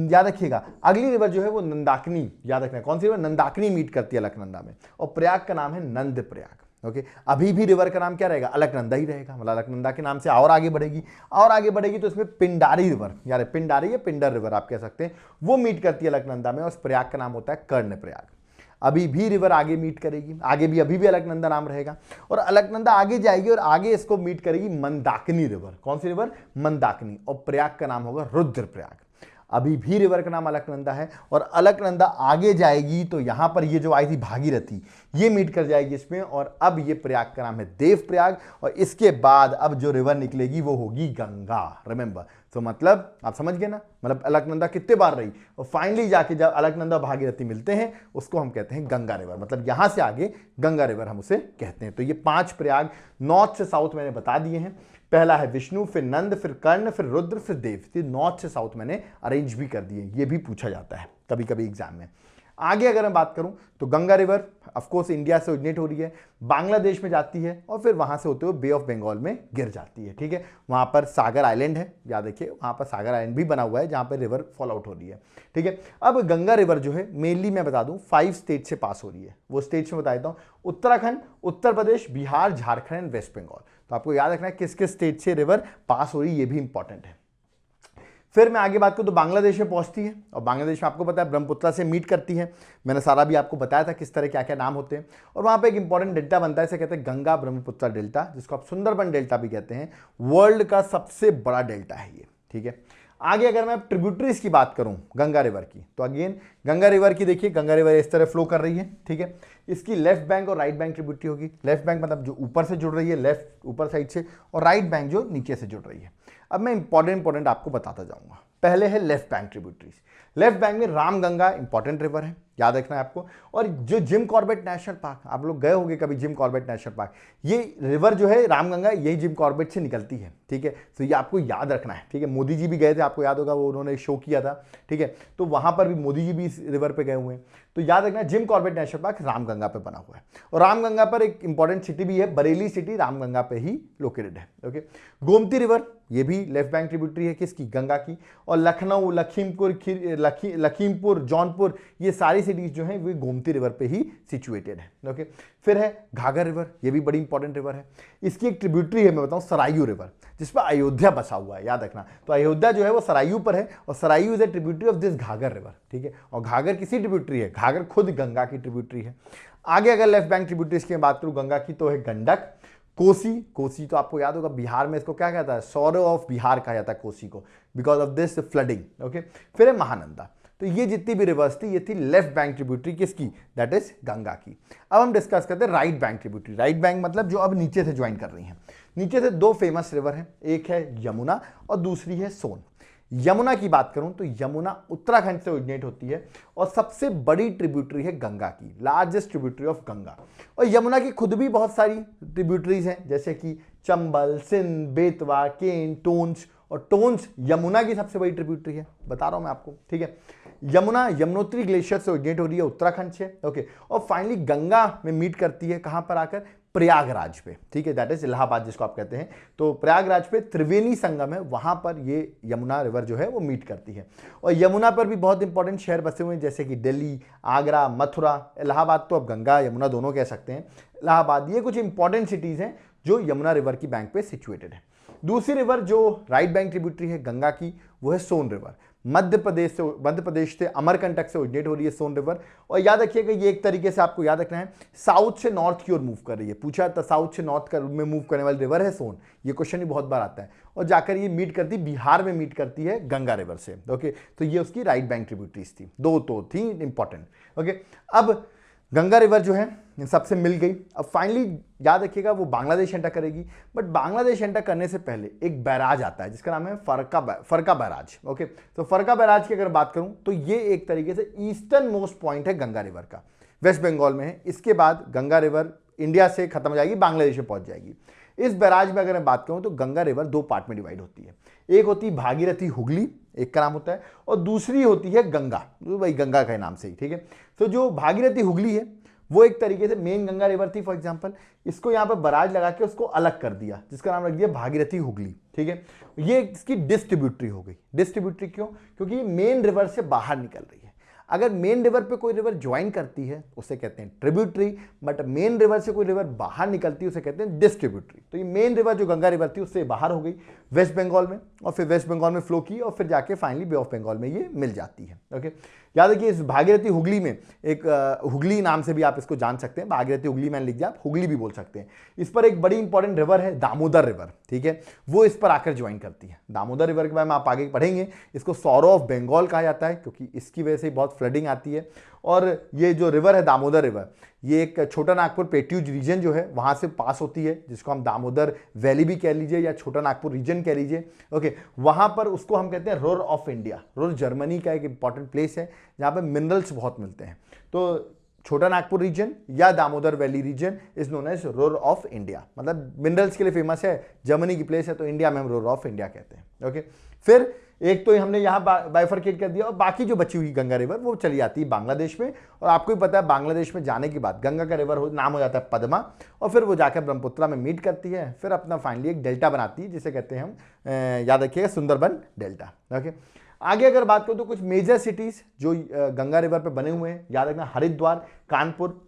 याद रखिएगा। अगली रिवर जो है वो नंदाकिनी, याद रखना है कौन सी रिवर, नंदाकिनी मीट करती है अलकनंदा में, और प्रयाग का नाम है नंद प्रयाग, ओके। अभी भी रिवर का नाम क्या रहेगा, अलकनंदा ही रहेगा, मतलब अलकनंदा के नाम से और आगे बढ़ेगी, और आगे बढ़ेगी तो इसमें पिंडारी रिवर, यार पिंडारी या पिंडर रिवर आप कह सकते हैं, वो मीट करती है अलकनंदा में, और उस प्रयाग का नाम होता है कर्ण प्रयाग। अभी भी रिवर आगे मीट करेगी, आगे भी अभी भी अलकनंदा नाम रहेगा, और अलकनंदा आगे जाएगी और आगे इसको मीट करेगी मंदाकिनी रिवर। कौन सी रिवर, मंदाकिनी, और प्रयाग का नाम होगा रुद्र प्रयाग। अभी भी रिवर का नाम अलकनंदा है, और अलकनंदा आगे जाएगी तो यहां पर ये जो आई थी भागीरथी, ये मीट कर जाएगी इसमें, और अब ये प्रयाग का नाम है देवप्रयाग, और इसके बाद अब जो रिवर निकलेगी वो होगी गंगा। रिमेंबर, तो मतलब आप समझ गए ना, मतलब अलकनंदा कितने बार रही, और फाइनली जाके जब अलकनंदा भागीरथी मिलते हैं उसको हम कहते हैं गंगा रिवर, मतलब यहां से आगे गंगा रिवर हम उसे कहते हैं। तो ये 5 प्रयाग नॉर्थ से साउथ मैंने बता दिए हैं। पहला है विष्णु, फिर नंद, फिर कर्ण, फिर रुद्र, फिर देव। ये नॉर्थ से साउथ मैंने अरेंज भी कर दिए, ये भी पूछा जाता है कभी कभी एग्जाम में। आगे अगर मैं बात करूं तो Ganga river of course India से ओरिजिनेट हो रही है, बांग्लादेश में जाती है और फिर वहां से होते हुए बे ऑफ बंगाल में गिर जाती है। ठीक है, वहां पर सागर आइलैंड है, याद रखिए वहां पर सागर आइलैंड भी बना हुआ है जहां पर रिवर फॉल आउट हो रही है। ठीक है, अब गंगा रिवर जो है मेनली मैं बता दूं 5 स्टेट से पास हो रही है। वो स्टेट्स में बता देता हूं, उत्तराखंड, उत्तर प्रदेश, बिहार, झारखंड एंड वेस्ट बंगाल। तो आपको याद रखना है किस किस स्टेट से रिवर पास हो रही है, ये भी इंपॉर्टेंट है। फिर मैं आगे बात करूं तो बांग्लादेश में पहुंचती है, और बांग्लादेश में आपको पता है ब्रह्मपुत्र से मीट करती है। मैंने सारा भी आपको बताया था किस तरह क्या क्या नाम होते हैं, और वहां पे एक इंपॉर्टेंट डेल्टा बनता है, इसे कहते हैं गंगा ब्रह्मपुत्र डेल्टा, जिसको आप सुंदरबन डेल्टा भी कहते हैं। वर्ल्ड का सबसे बड़ा डेल्टा है ये। ठीक है, आगे अगर मैं ट्रिब्यूटरीज की बात करूं गंगा रिवर की, तो अगेन गंगा रिवर की देखिए, गंगा रिवर इस तरह फ्लो कर रही है। ठीक है, इसकी लेफ्ट बैंक और राइट बैंक ट्रिब्यूटरी होगी। लेफ्ट बैंक मतलब जो ऊपर से जुड़ रही है, लेफ्ट ऊपर साइड से, और राइट बैंक जो नीचे से जुड़ रही है। अब मैं इंपॉर्टेंट आपको बताता जाऊंगा। पहले है left bank tributaries. Left bank में रामगंगा इंपॉर्टेंट रिवर है, याद रखना है आपको। और जो जिम कॉर्बेट नेशनल पार्क, आप लोग गए होंगे कभी जिम कॉर्बेट नेशनल पार्क, ये रिवर जो है रामगंगा यही जिम कॉर्बेट से निकलती है। ठीक है, तो ये आपको याद रखना है। ठीक है, मोदी जी भी गए थे, आपको याद होगा, वो उन्होंने शो किया था। ठीक है, तो वहां पर भी मोदी जी भी इस रिवर पे गए हुए हैं। तो याद रखना Jim Corbett national park Ramganga पे बना हुआ है, और रामगंगा पर एक इंपॉर्टेंट सिटी भी है, बरेली सिटी रामगंगा पे ही लोकेटेड है। ओके, गोमती रिवर ये भी लेफ्ट बैंक ट्रिब्यूटरी है, किसकी, गंगा की। और लखनऊ, लखीमपुर, जौनपुर, ये सारी सिटीज जो हैं वो गोमती रिवर पे ही सिचुएटेड है। ओके, फिर है घाघर रिवर, ये भी बड़ी इंपॉर्टेंट रिवर है। इसकी एक ट्रिब्यूटरी है, मैं बताऊं, सरायू रिवर, जिस पर अयोध्या बसा हुआ है, याद रखना। तो अयोध्या जो है वो सरायू पर है, और Sarayu is a tributary of this घाघर river. ठीक है, और घाघर किसी ट्रिब्यूटरी है, घाघर खुद गंगा की ट्रिब्यूटरी है। आगे अगर लेफ्ट बैंक ट्रिब्यूटरीज की बात करूं गंगा की, तो है गंडक, कोसी। कोसी तो आपको याद होगा बिहार में इसको क्या कहता है, सौरव ऑफ बिहार कहा जाता है कोसी को, because of this flooding. Okay, फिर है महानंदा। तो ये जितनी भी रिवर्स थी ये थी लेफ्ट बैंक ट्रिब्यूटरी किसकी, दैट इज गंगा की। अब हम डिस्कस करते हैं right bank tributary. Right bank मतलब जो अब नीचे से ज्वाइन कर रही हैं। नीचे से 2 फेमस रिवर हैं, एक है यमुना और दूसरी है सोन। यमुना की बात करूं तो यमुना उत्तराखंड से ओरिजिनेट होती है, और सबसे बड़ी ट्रिब्यूटरी है गंगा की, लार्जेस्ट ट्रिब्यूटरी ऑफ गंगा। और यमुना की खुद भी बहुत सारी ट्रिब्यूटरीज हैं, जैसे कि चंबल, सिंध, बेतवा, केन, टोंस, और टोंस यमुना की सबसे बड़ी ट्रिब्यूटरी है, बता रहा हूं मैं आपको। ठीक है, यमुना यमुनोत्री ग्लेशियर से ओरिजिनेट हो रही है उत्तराखंड से। ओके, और फाइनली गंगा में मीट करती है कहां पर आकर, प्रयागराज पे। ठीक है, दैट इज इलाहाबाद जिसको आप कहते हैं। तो प्रयागराज पे त्रिवेणी संगम है, वहां पर ये यमुना रिवर जो है वो मीट करती है। और यमुना पर भी बहुत इंपॉर्टेंट शहर बसे हुए हैं, जैसे कि दिल्ली, आगरा, मथुरा, इलाहाबाद, तो अब गंगा यमुना दोनों कह सकते हैं, इलाहाबाद, ये कुछ इंपॉर्टेंट सिटीज हैं जो यमुना रिवर की बैंक पे सिचुएटेड है। दूसरी रिवर जो राइट बैंक ट्रिब्यूटरी है गंगा की, वो है सोन रिवर। मध्य प्रदेश से अमरकंटक से ओरिजिनेट हो रही है सोन रिवर। और याद रखिएगा ये एक तरीके से आपको याद रखना है, साउथ से नॉर्थ की ओर मूव कर रही है। पूछा था साउथ से नॉर्थ में मूव करने वाली रिवर है सोन, ये क्वेश्चन ही बहुत बार आता है। और जाकर ये मीट करती, बिहार में मीट करती है गंगा रिवर से। ओके, तो ये उसकी राइट बैंक ट्रिब्यूटरीज थी, 2 तो थी इंपॉर्टेंट। ओके, अब गंगा रिवर जो है सबसे मिल गई। अब फाइनली याद रखिएगा वो बांग्लादेश एंटर करेगी, बट बांग्लादेश एंटर करने से पहले एक बैराज आता है जिसका नाम है फरका बैराज। ओके, तो फरका बैराज की अगर बात करूं तो ये एक तरीके से ईस्टर्न मोस्ट पॉइंट है गंगा रिवर का, वेस्ट बंगाल में है। इसके बाद गंगा रिवर इंडिया से खत्म हो जाएगी, बांग्लादेश में पहुंच जाएगी। इस बैराज में अगर मैं बात करूं तो गंगा रिवर 2 पार्ट में डिवाइड होती है, एक होती है भागीरथी हुगली, एक का नाम होता है, और दूसरी होती है गंगा, भाई गंगा के नाम से ही। ठीक है, तो जो भागीरथी हुगली है वो एक तरीके से मेन गंगा रिवर थी। फॉर एग्जांपल इसको यहाँ पर बराज लगा के उसको अलग कर दिया, जिसका नाम रख दिया भागीरथी हुगली। ठीक है, ये इसकी डिस्ट्रीब्यूटरी हो गई। डिस्ट्रीब्यूटरी क्यों, क्योंकि ये मेन रिवर से बाहर निकल रही है। अगर मेन रिवर पे कोई रिवर ज्वाइन करती है उसे कहते हैं ट्रिब्यूटरी, बट मेन रिवर से कोई रिवर बाहर निकलती है उसे कहते हैं डिस्ट्रीब्यूटरी। तो ये मेन रिवर जो गंगा रिवर थी उससे बाहर हो गई वेस्ट बंगाल में, और फिर वेस्ट बंगाल में फ्लो की, और फिर जाके फाइनली बे ऑफ बंगाल में ये मिल जाती है। ओके, याद रखिए इस भागीरथी हुगली में एक हुगली नाम से भी आप इसको जान सकते हैं, भागीरथी हुगली मैंने लिख दिया, आप हुगली भी बोल सकते हैं। इस पर एक बड़ी इंपॉर्टेंट रिवर है दामोदर रिवर, ठीक है, वो इस पर आकर ज्वाइन करती है। दामोदर रिवर के बारे में आप आगे पढ़ेंगे, इसको सौरो ऑफ बंगाल कहा जाता है क्योंकि इसकी वजह से बहुत फ्लडिंग आती है। और ये जो रिवर है दामोदर रिवर, ये एक छोटा नागपुर पेट्यूज रीजन जो है वहां से पास होती है, जिसको हम दामोदर वैली भी कह लीजिए या छोटा नागपुर रीजन कह लीजिए। ओके, वहां पर उसको हम कहते हैं रुर ऑफ इंडिया। रुर जर्मनी का एक इंपॉर्टेंट प्लेस है जहां पर मिनरल्स बहुत मिलते हैं। तो छोटा नागपुर रीजन या Damodar valley region is known as Ruhr of India, मतलब मिनरल्स के लिए फेमस है, जर्मनी की प्लेस है, तो इंडिया में हम रुर ऑफ इंडिया कहते हैं। ओके, फिर एक तो हमने यहाँ बाइफरकेट कर दिया और बाकी जो बची हुई गंगा रिवर वो चली जाती है बांग्लादेश में। और आपको भी पता है बांग्लादेश में जाने के बाद गंगा का रिवर नाम हो जाता है पद्मा, और फिर वो जाकर ब्रह्मपुत्रा में मीट करती है, फिर अपना फाइनली एक डेल्टा बनाती है जिसे कहते हैं हम, याद रखिएगा, सुंदरबन डेल्टा। ओके, आगे अगर बात करूं तो कुछ मेजर सिटीज जो गंगा रिवर पे बने हुए हैं, याद रखना हरिद्वार, कानपुर,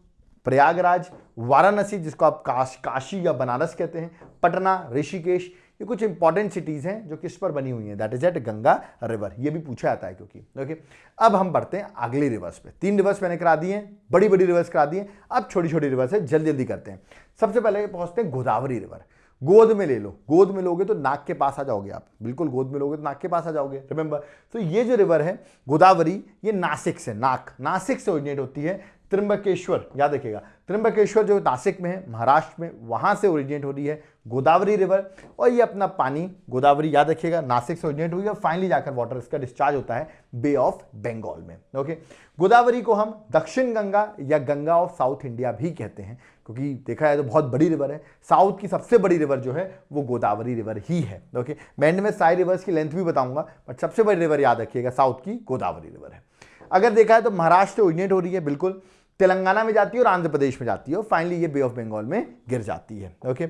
प्रयागराज, वाराणसी जिसको आप काशी या बनारस कहते हैं, पटना, ऋषिकेश, ये कुछ इंपॉर्टेंट सिटीज हैं जो किस पर बनी हुई हैं, that is at Ganga river. ये भी पूछा जाता है क्योंकि। ओके, अब हम बढ़ते हैं अगली रिवर्स पे। 3 रिवर्स मैंने करा दिए हैं, बड़ी बड़ी रिवर्स करा दी हैं, अब छोटी छोटी रिवर्स है, जल्दी जल्दी करते हैं। सबसे पहले पहुंचते हैं गोदावरी रिवर। गोद में ले लो, गोद में लोगे तो नाक के पास आ जाओगे आप, बिल्कुल गोद में लोगे तो नाक के पास आ जाओगे, रिमेंबर। तो ये जो रिवर है गोदावरी, ये नासिक से, नासिक से ओरिजिनेट होती है। त्र्यंबकेश्वर, याद रखिएगा, त्र्यंबकेश्वर जो नासिक में है, महाराष्ट्र में, वहां से ओरिजिनेट हो रही है गोदावरी रिवर। और ये अपना पानी गोदावरी, याद रखिएगा, नासिक से ओरिजिनेट हुई है और फाइनली जाकर वाटर इसका डिस्चार्ज होता है बे ऑफ बंगाल में। ओके, गोदावरी को हम दक्षिण गंगा या गंगा ऑफ साउथ इंडिया भी कहते हैं क्योंकि देखा जाए तो बहुत बड़ी रिवर है। साउथ की सबसे बड़ी रिवर जो है वो गोदावरी रिवर ही है। ओके, मैं एंड में सारी रिवर्स की लेंथ भी बताऊंगा, बट सबसे बड़ी रिवर याद रखिएगा साउथ की गोदावरी रिवर है। अगर देखा है तो महाराष्ट्र ओरिजिनेट हो रही है, बिल्कुल तेलंगाना में जाती है और आंध्र प्रदेश में जाती है और फाइनली ये बे ऑफ बंगाल में गिर जाती है। ओके,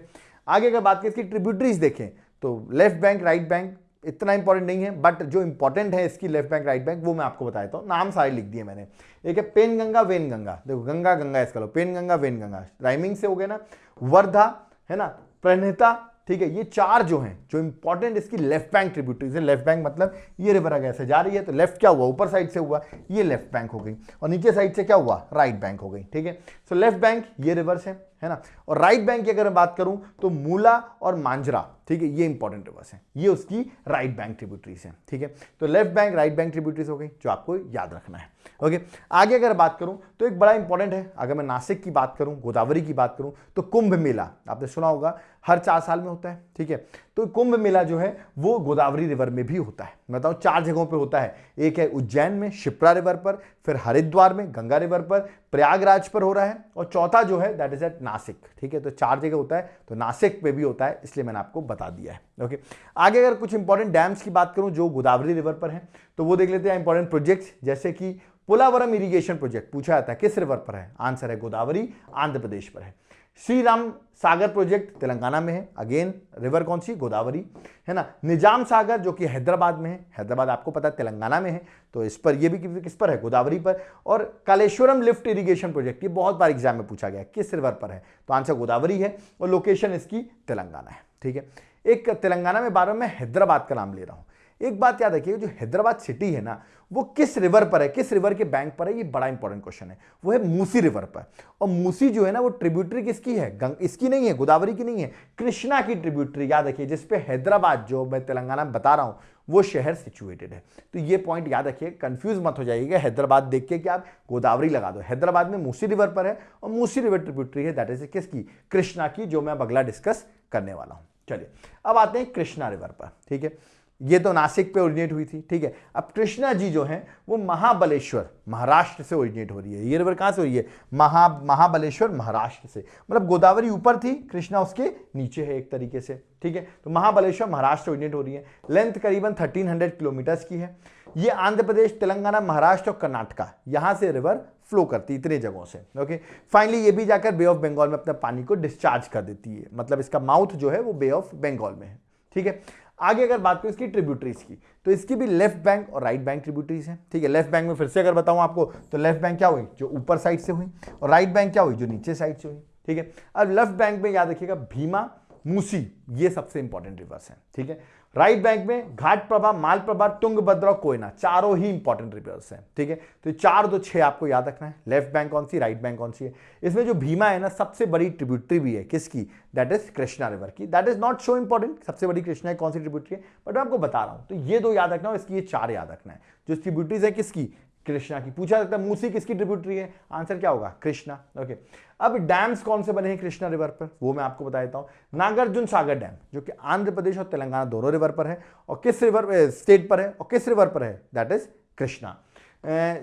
आगे अगर बात करें इसकी ट्रिब्यूटरीज देखें तो लेफ्ट बैंक, राइट बैंक इतना इंपॉर्टेंट नहीं है, बट जो इंपॉर्टेंट है इसकी लेफ्ट बैंक, राइट बैंक, वो मैं आपको बताता हूँ। नाम सारे लिख दिए मैंने। एक है पेन गंगा, वेन गंगा, देखो गंगा गंगा इसका लो, Penganga, Wainganga, rhyming से हो गए ना। वर्धा है ना, प्रणहिता, ठीक है, ये 4 जो हैं जो इंपॉर्टेंट इसकी लेफ्ट बैंक ट्रिब्यूटरीज है। लेफ्ट बैंक मतलब ये रिवर अगर ऐसे जा रही है तो लेफ्ट क्या हुआ, ऊपर साइड से हुआ, ये लेफ्ट बैंक हो गई, और नीचे साइड से क्या हुआ, राइट बैंक हो गई। ठीक है, सो लेफ्ट बैंक ये रिवर्स है ना। और राइट बैंक की अगर मैं बात करूं तो मूला और मांजरा, ठीक है, ये इंपॉर्टेंट रिवर्स है, ये उसकी राइट बैंक ट्रिब्यूटरीज है। ठीक है, तो left bank, right bank tributaries हो गई जो आपको याद रखना है। ओके, आगे अगर बात करूं तो एक बड़ा इंपॉर्टेंट है, अगर मैं नासिक की बात करूं, गोदावरी की बात करूं, तो कुंभ मेला आपने सुना होगा, हर 4 साल में होता है। ठीक है, तो कुंभ मेला जो है वो गोदावरी रिवर में भी होता है। मैं बताऊं 4 जगहों पे होता है, एक है उज्जैन में शिप्रा रिवर पर, फिर हरिद्वार में गंगा रिवर पर, प्रयागराज पर हो रहा है, और चौथा जो है दैट इज एट नासिक। ठीक है, तो 4 जगह होता है, तो नासिक पे भी होता है, इसलिए मैंने आपको बता दिया है। ओके, आगे अगर कुछ इंपॉर्टेंट डैम्स की बात करूं जो गोदावरी रिवर पर है, तो वो देख लेते हैं इंपॉर्टेंट प्रोजेक्ट्स, जैसे कि पोलावरम इरिगेशन प्रोजेक्ट पूछा जाता है किस रिवर पर है, आंसर है गोदावरी, आंध्र प्रदेश पर है। श्री राम सागर प्रोजेक्ट तेलंगाना में है, अगेन रिवर कौन सी, गोदावरी, है ना। निजाम सागर जो कि हैदराबाद में है, हैदराबाद आपको पता है तेलंगाना में है, तो इस पर ये भी किस पर है, गोदावरी पर। और कालेश्वरम लिफ्ट इरिगेशन प्रोजेक्ट, ये बहुत बार एग्जाम में पूछा गया किस रिवर पर है, तो आंसर गोदावरी है और लोकेशन इसकी तेलंगाना है। ठीक है, एक तेलंगाना में बार बार मैं हैदराबाद का नाम ले रहा हूं, एक बात याद रखिए, जो हैदराबाद सिटी है ना वो किस रिवर पर है, किस रिवर के बैंक पर है, ये बड़ा इंपॉर्टेंट क्वेश्चन है। वो है मूसी रिवर पर, और मूसी जो है ना वो ट्रिब्यूटरी किसकी है, इसकी नहीं है, गोदावरी की नहीं है, कृष्णा की ट्रिब्यूटरी, याद रखिए, जिसपे हैदराबाद जो मैं तेलंगाना में बता रहा हूं वो शहर सिचुएटेड है। तो ये पॉइंट याद रखिए, कंफ्यूज मत हो जाइएगा हैदराबाद देख के कि आप गोदावरी लगा दो। हैदराबाद में मूसी रिवर पर है और मूसी रिवर ट्रिब्यूटरी है दैट इज किसकी, कृष्णा की, जो मैं अगला डिस्कस करने वाला हूं। चलिए अब आते हैं कृष्णा रिवर पर। ठीक है, ये तो नासिक पे ओरिजिनेट हुई थी। ठीक है, अब कृष्णा जी जो है वो महाबलेश्वर महाराष्ट्र से ओरिजिनेट हो रही है। ये रिवर कहां से हो रही है, महाबलेश्वर महाराष्ट्र से, मतलब गोदावरी ऊपर थी, कृष्णा उसके नीचे है एक तरीके से। ठीक है, तो महाबलेश्वर महाराष्ट्र ओरिजिनेट हो रही है, लेंथ करीबन 1300 किलोमीटर्स की है। ये आंध्र प्रदेश, तेलंगाना, महाराष्ट्र और कर्नाटका, यहां से रिवर फ्लो करती है इतने जगहों से। ओके, फाइनली ये भी जाकर बे ऑफ बंगाल में अपने पानी को डिस्चार्ज कर देती है, मतलब इसका माउथ जो है वो बे ऑफ बंगाल में है। ठीक है, आगे अगर बात करें इसकी ट्रिब्यूटरीज की, तो इसकी भी लेफ्ट बैंक और राइट बैंक ट्रिब्यूटरीज हैं। ठीक है, लेफ्ट बैंक में फिर से अगर बताऊं आपको तो लेफ्ट बैंक क्या हुई, जो ऊपर साइड से हुई, और राइट बैंक क्या हुई, जो नीचे साइड से हुई। ठीक है, अब लेफ्ट बैंक में याद रखिएगा भीमा मूसी, ये सबसे इंपॉर्टेंट रिवर्स हैं, ठीक है। राइट बैंक में घाटप्रभा, मालप्रभा, तुंगभद्रा और कोयना, चारों ही इंपॉर्टेंट रिवर्स हैं, ठीक है। तो 4 2 6 आपको याद रखना है। लेफ्ट बैंक कौन सी, राइट बैंक कौन सी है। इसमें जो भीमा है ना, सबसे बड़ी ट्रिब्यूटरी भी है, किसकी, दैट इज कृष्णा रिवर की। That is not so important, सबसे बड़ी कृष्णा है कौन सी ट्रिब्यूटरी है, बट मैं आपको बता रहा हूं। तो ये 2 याद रखना है, इसकी ये 4 याद रखना है। जो ट्रिब्यूटरीज है किसकी, कृष्णा की। पूछा जाता है मूसी किसकी ट्रिब्यूटरी है, आंसर क्या होगा, कृष्णा। ओके, अब डैम्स कौन से बने हैं कृष्णा रिवर पर, वो मैं आपको बता देता हूं। नागार्जुन सागर डैम जो कि आंध्र प्रदेश और तेलंगाना दोनों रिवर पर है, और किस रिवर स्टेट पर है, और किस रिवर पर है, that is Krishna.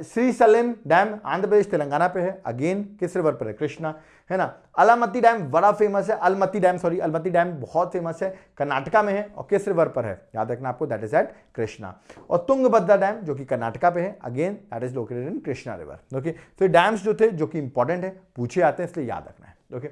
Srisailam dam Andhra Pradesh Telangana पे है, अगेन किस रिवर पर है, कृष्णा, है ना। अलमती डैम बड़ा फेमस है, अलमती डैम बहुत फेमस है, कर्नाटका में है, और किस रिवर पर है, याद रखना आपको, दैट इज एट कृष्णा। और तुंगभद्रा डैम जो कि कर्नाटका पे है, again that is located in Krishna river. Okay, तो डैम्स जो थे जो कि इंपॉर्टेंट है, पूछे आते हैं, इसलिए याद रखना है। ओके,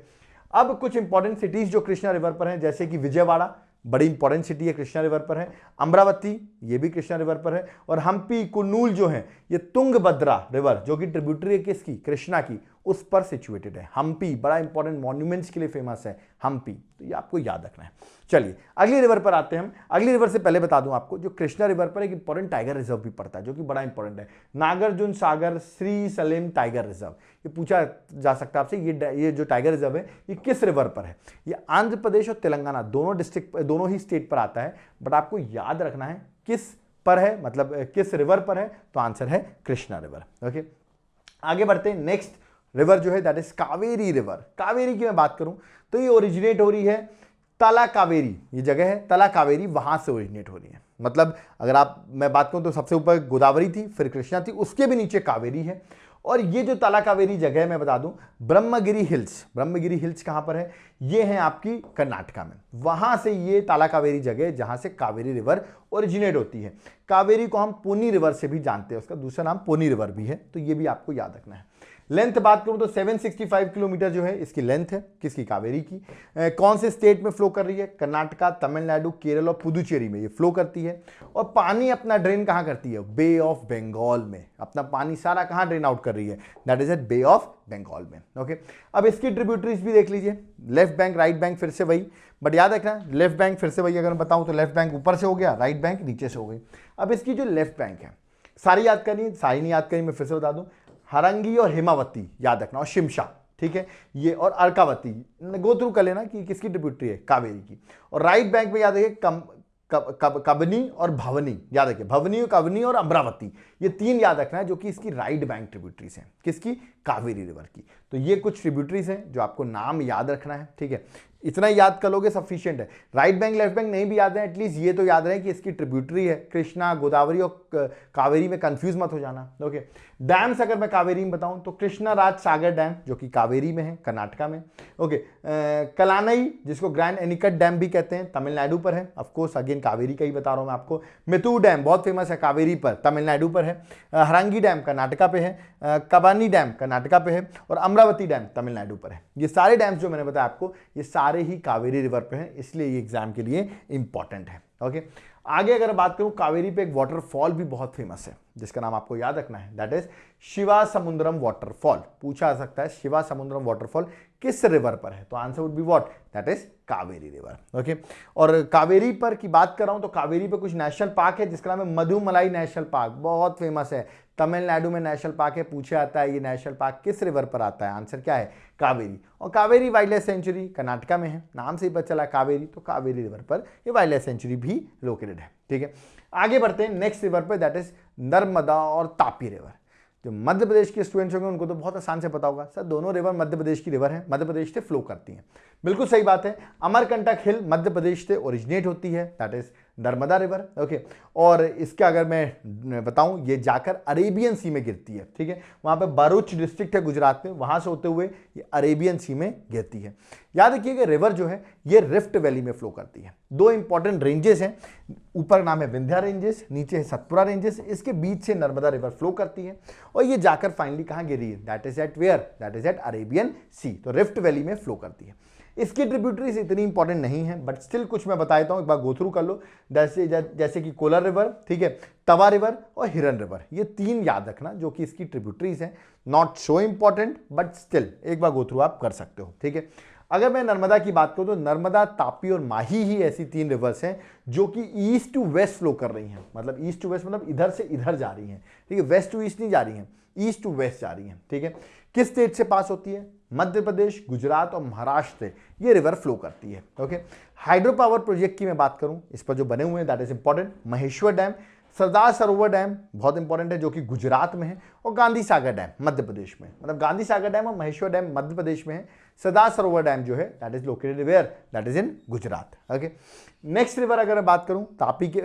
अब कुछ इंपॉर्टेंट सिटीज जो कृष्णा रिवर पर हैं, जैसे कि विजयवाड़ा, बड़ी इंपॉर्टेंट सिटी है, कृष्णा रिवर पर है। अमरावती, ये भी कृष्णा रिवर पर है। और हम्पी, कुन्नूल जो है, ये तुंगभद्रा रिवर जो कि ट्रिब्यूटरी है किसकी, कृष्णा की, उस पर सिचुएटेड है। हम्पी बड़ा इंपॉर्टेंट मॉन्यूमेंट्स के लिए फेमस है हम्पी, तो ये आपको याद रखना है। चलिए अगली रिवर पर आते हैं हम। अगली रिवर से पहले बता दूं आपको, जो कृष्णा रिवर पर एक इंपॉर्टेंट टाइगर रिजर्व भी पड़ता है, जो कि बड़ा इंपॉर्टेंट है, नागार्जुन सागर श्रीशैलम टाइगर रिजर्व। ये पूछा जा सकता है आपसे, ये जो टाइगर रिजर्व है ये किस रिवर पर है। ये आंध्र प्रदेश और तेलंगाना दोनों ही स्टेट पर आता है, बट आपको याद रखना है किस पर है, मतलब किस रिवर पर है, तो आंसर है कृष्णा रिवर। ओके, आगे बढ़ते हैं। नेक्स्ट रिवर जो है that is Kaveri river. Kaveri की मैं बात करूं तो ये ओरिजिनेट हो रही है तला कावेरी, ये जगह है तला कावेरी, वहां से ओरिजिनेट हो रही है। मतलब अगर मैं बात करूं तो सबसे ऊपर गोदावरी थी, फिर कृष्णा थी, उसके भी नीचे कावेरी है। और ये जो तला कावेरी जगह है मैं बता दूं, ब्रह्मगिरी हिल्स कहां पर है, ये है आपकी कर्नाटका में। वहां से ये तला कावेरी जगह जहां से कावेरी रिवर ओरिजिनेट होती है। कावेरी को हम पोनी रिवर से भी जानते हैं, उसका दूसरा नाम पोनी रिवर भी है, तो ये भी आपको याद रखना है। लेंथ बात करूं तो 765 किलोमीटर जो है इसकी लेंथ है, किसकी, कावेरी की। कौन से स्टेट में फ्लो कर रही है, कर्नाटका, तमिलनाडु, केरल और पुदुचेरी में ये फ्लो करती है। और पानी अपना ड्रेन कहां करती है, बे ऑफ बंगाल में। अपना पानी सारा कहां ड्रेन आउट कर रही है, that is at Bay of Bengal में। ओके, अब इसकी ट्रिब्यूटरीज भी देख लीजिए, लेफ्ट बैंक राइट बैंक फिर से वही, बट याद रखना लेफ्ट बैंक फिर से वही, अगर मैं बताऊं तो लेफ्ट बैंक ऊपर से हो गया, राइट बैंक नीचे से हो गई। अब इसकी जो लेफ्ट बैंक है, सारी याद करनी, सारी नहीं याद करनी, मैं फिर से बता दूं, हरंगी और हिमावती याद रखना, और शिमशा, ठीक है, ये और अर्कावती गो थ्रू कर लेना कि किसकी ट्रिब्यूटरी है, कावेरी की। और राइट बैंक में याद रखिए कबनी और भवनी, याद रखिए भवनी और कबनी और अमरावती, ये 3 याद रखना है जो कि इसकी राइट बैंक ट्रिब्यूटरीज हैं, किसकी, कावेरी रिवर की। तो ये कुछ ट्रिब्यूटरीज हैं जो आपको नाम याद रखना है, ठीक है, इतना याद कर लोगे सफिशिएंट है। राइट बैंक लेफ्ट बैंक नहीं भी याद है, एटलीस्ट ये तो याद रहे कि इसकी ट्रिब्यूटरी है कृष्णा, गोदावरी और कावेरी में कंफ्यूज मत हो जाना। ओके, डैम्स अगर मैं कावेरी में बताऊं तो कृष्णा राज सागर डैम जो कि कावेरी में है, कर्नाटका में। ओके, कलानई जिसको ग्रैंड एनिकट डैम भी कहते हैं, तमिलनाडु पर है, ऑफकोर्स अगेन कावेरी का ही बता रहा हूं मैं आपको। मितू डैम बहुत फेमस है, कावेरी पर, तमिलनाडु पर है। हरंगी डैम कर्नाटका पे है, कबानी डैम कर्नाटका पे है, और अमरावती डैम तमिलनाडु पर है। ये सारे डैम्स जो मैंने बताया आपको, ये सारे ही कावेरी रिवर पे हैं, इसलिए ये एग्जाम के लिए इंपॉर्टेंट है। ओके, आगे अगर बात करूं, कावेरी पे एक वाटरफॉल भी बहुत फेमस है जिसका नाम आपको याद रखना है, that is Shiva Samudram waterfall. पूछा जा सकता है शिवा समुद्रम वाटरफॉल किस रिवर पर है, तो answer would be what, that is Kaveri river. Okay, और कावेरी पर की बात कर रहा हूं तो कावेरी पे कुछ नेशनल पार्क है जिसका नाम है मधुमलाई नेशनल पार्क, बहुत फेमस है, तमिलनाडु में नेशनल पार्क है। पूछे आता है ये नेशनल पार्क किस रिवर पर आता है, आंसर क्या है, कावेरी। और Kaveri wild life sanctuary Karnataka में है, नाम से ही पता चला कावेरी, तो कावेरी रिवर पर ये वाइल्ड लाइफ सेंचुरी भी लोकेटेड है, ठीक है। आगे बढ़ते हैं नेक्स्ट रिवर पर, दैट इज नर्मदा और तापी रिवर। जो मध्य प्रदेश के स्टूडेंट्स होंगे उनको तो बहुत आसान से पता होगा, सर दोनों रिवर मध्य प्रदेश की रिवर है, मध्य प्रदेश से फ्लो करती हैं, बिल्कुल सही बात है। अमरकंटक हिल मध्य प्रदेश से ओरिजिनेट होती है, that is Narmada river. Okay, और इसका अगर मैं बताऊं, ये जाकर अरेबियन सी में गिरती है, ठीक है, वहां पे भरूच डिस्ट्रिक्ट है गुजरात में, वहां से होते हुए ये अरेबियन सी में गिरती है। याद रखिएगा रिवर जो है ये रिफ्ट वैली में फ्लो करती है। 2 इंपॉर्टेंट रेंजेस हैं, ऊपर नाम है विंध्या रेंजेस, नीचे है सतपुरा रेंजेस, इसके बीच से नर्मदा रिवर फ्लो करती है और ये जाकर फाइनली कहां गिरी है, that is at where, that is at Arabian sea, तो रिफ्ट वैली में फ्लो करती है। इसकी ट्रिब्यूटरीज इतनी इंपॉर्टेंट नहीं है, बट स्टिल कुछ मैं बता देता हूं, एक बार गो थ्रू कर लो, जैसे कि कोलर रिवर, ठीक है, तवा रिवर और हिरन रिवर, ये 3 याद रखना जो कि इसकी ट्रिब्यूटरीज हैं, not so important but still एक बार गो थ्रू आप कर सकते हो, ठीक है। अगर मैं नर्मदा की बात करूं तो नर्मदा, तापी और माही ही ऐसी 3 रिवर्स हैं जो कि ईस्ट टू वेस्ट फ्लो कर रही हैं। मतलब ईस्ट टू वेस्ट मतलब इधर से इधर जा रही हैं, ठीक है, वेस्ट टू ईस्ट नहीं जा रही हैं, ईस्ट टू वेस्ट जा रही हैं, ठीक है। किस स्टेट से पास होती है? मध्य प्रदेश, गुजरात और महाराष्ट्र से ये रिवर फ्लो करती है। ओके, हाइड्रो पावर प्रोजेक्ट की मैं बात करूं, इस पर जो बने हुए हैं that is important, Maheshwar dam, Sardar Sarovar dam बहुत इंपॉर्टेंट है जो कि गुजरात में है, और गांधी सागर डैम मध्य प्रदेश में। मतलब गांधी सागर डैम और महेश्वर डैम मध्य प्रदेश में है, सरदार सरोवर डैम जो है that is located where, that is in Gujarat. Okay, next river अगर मैं बात करूं तापी के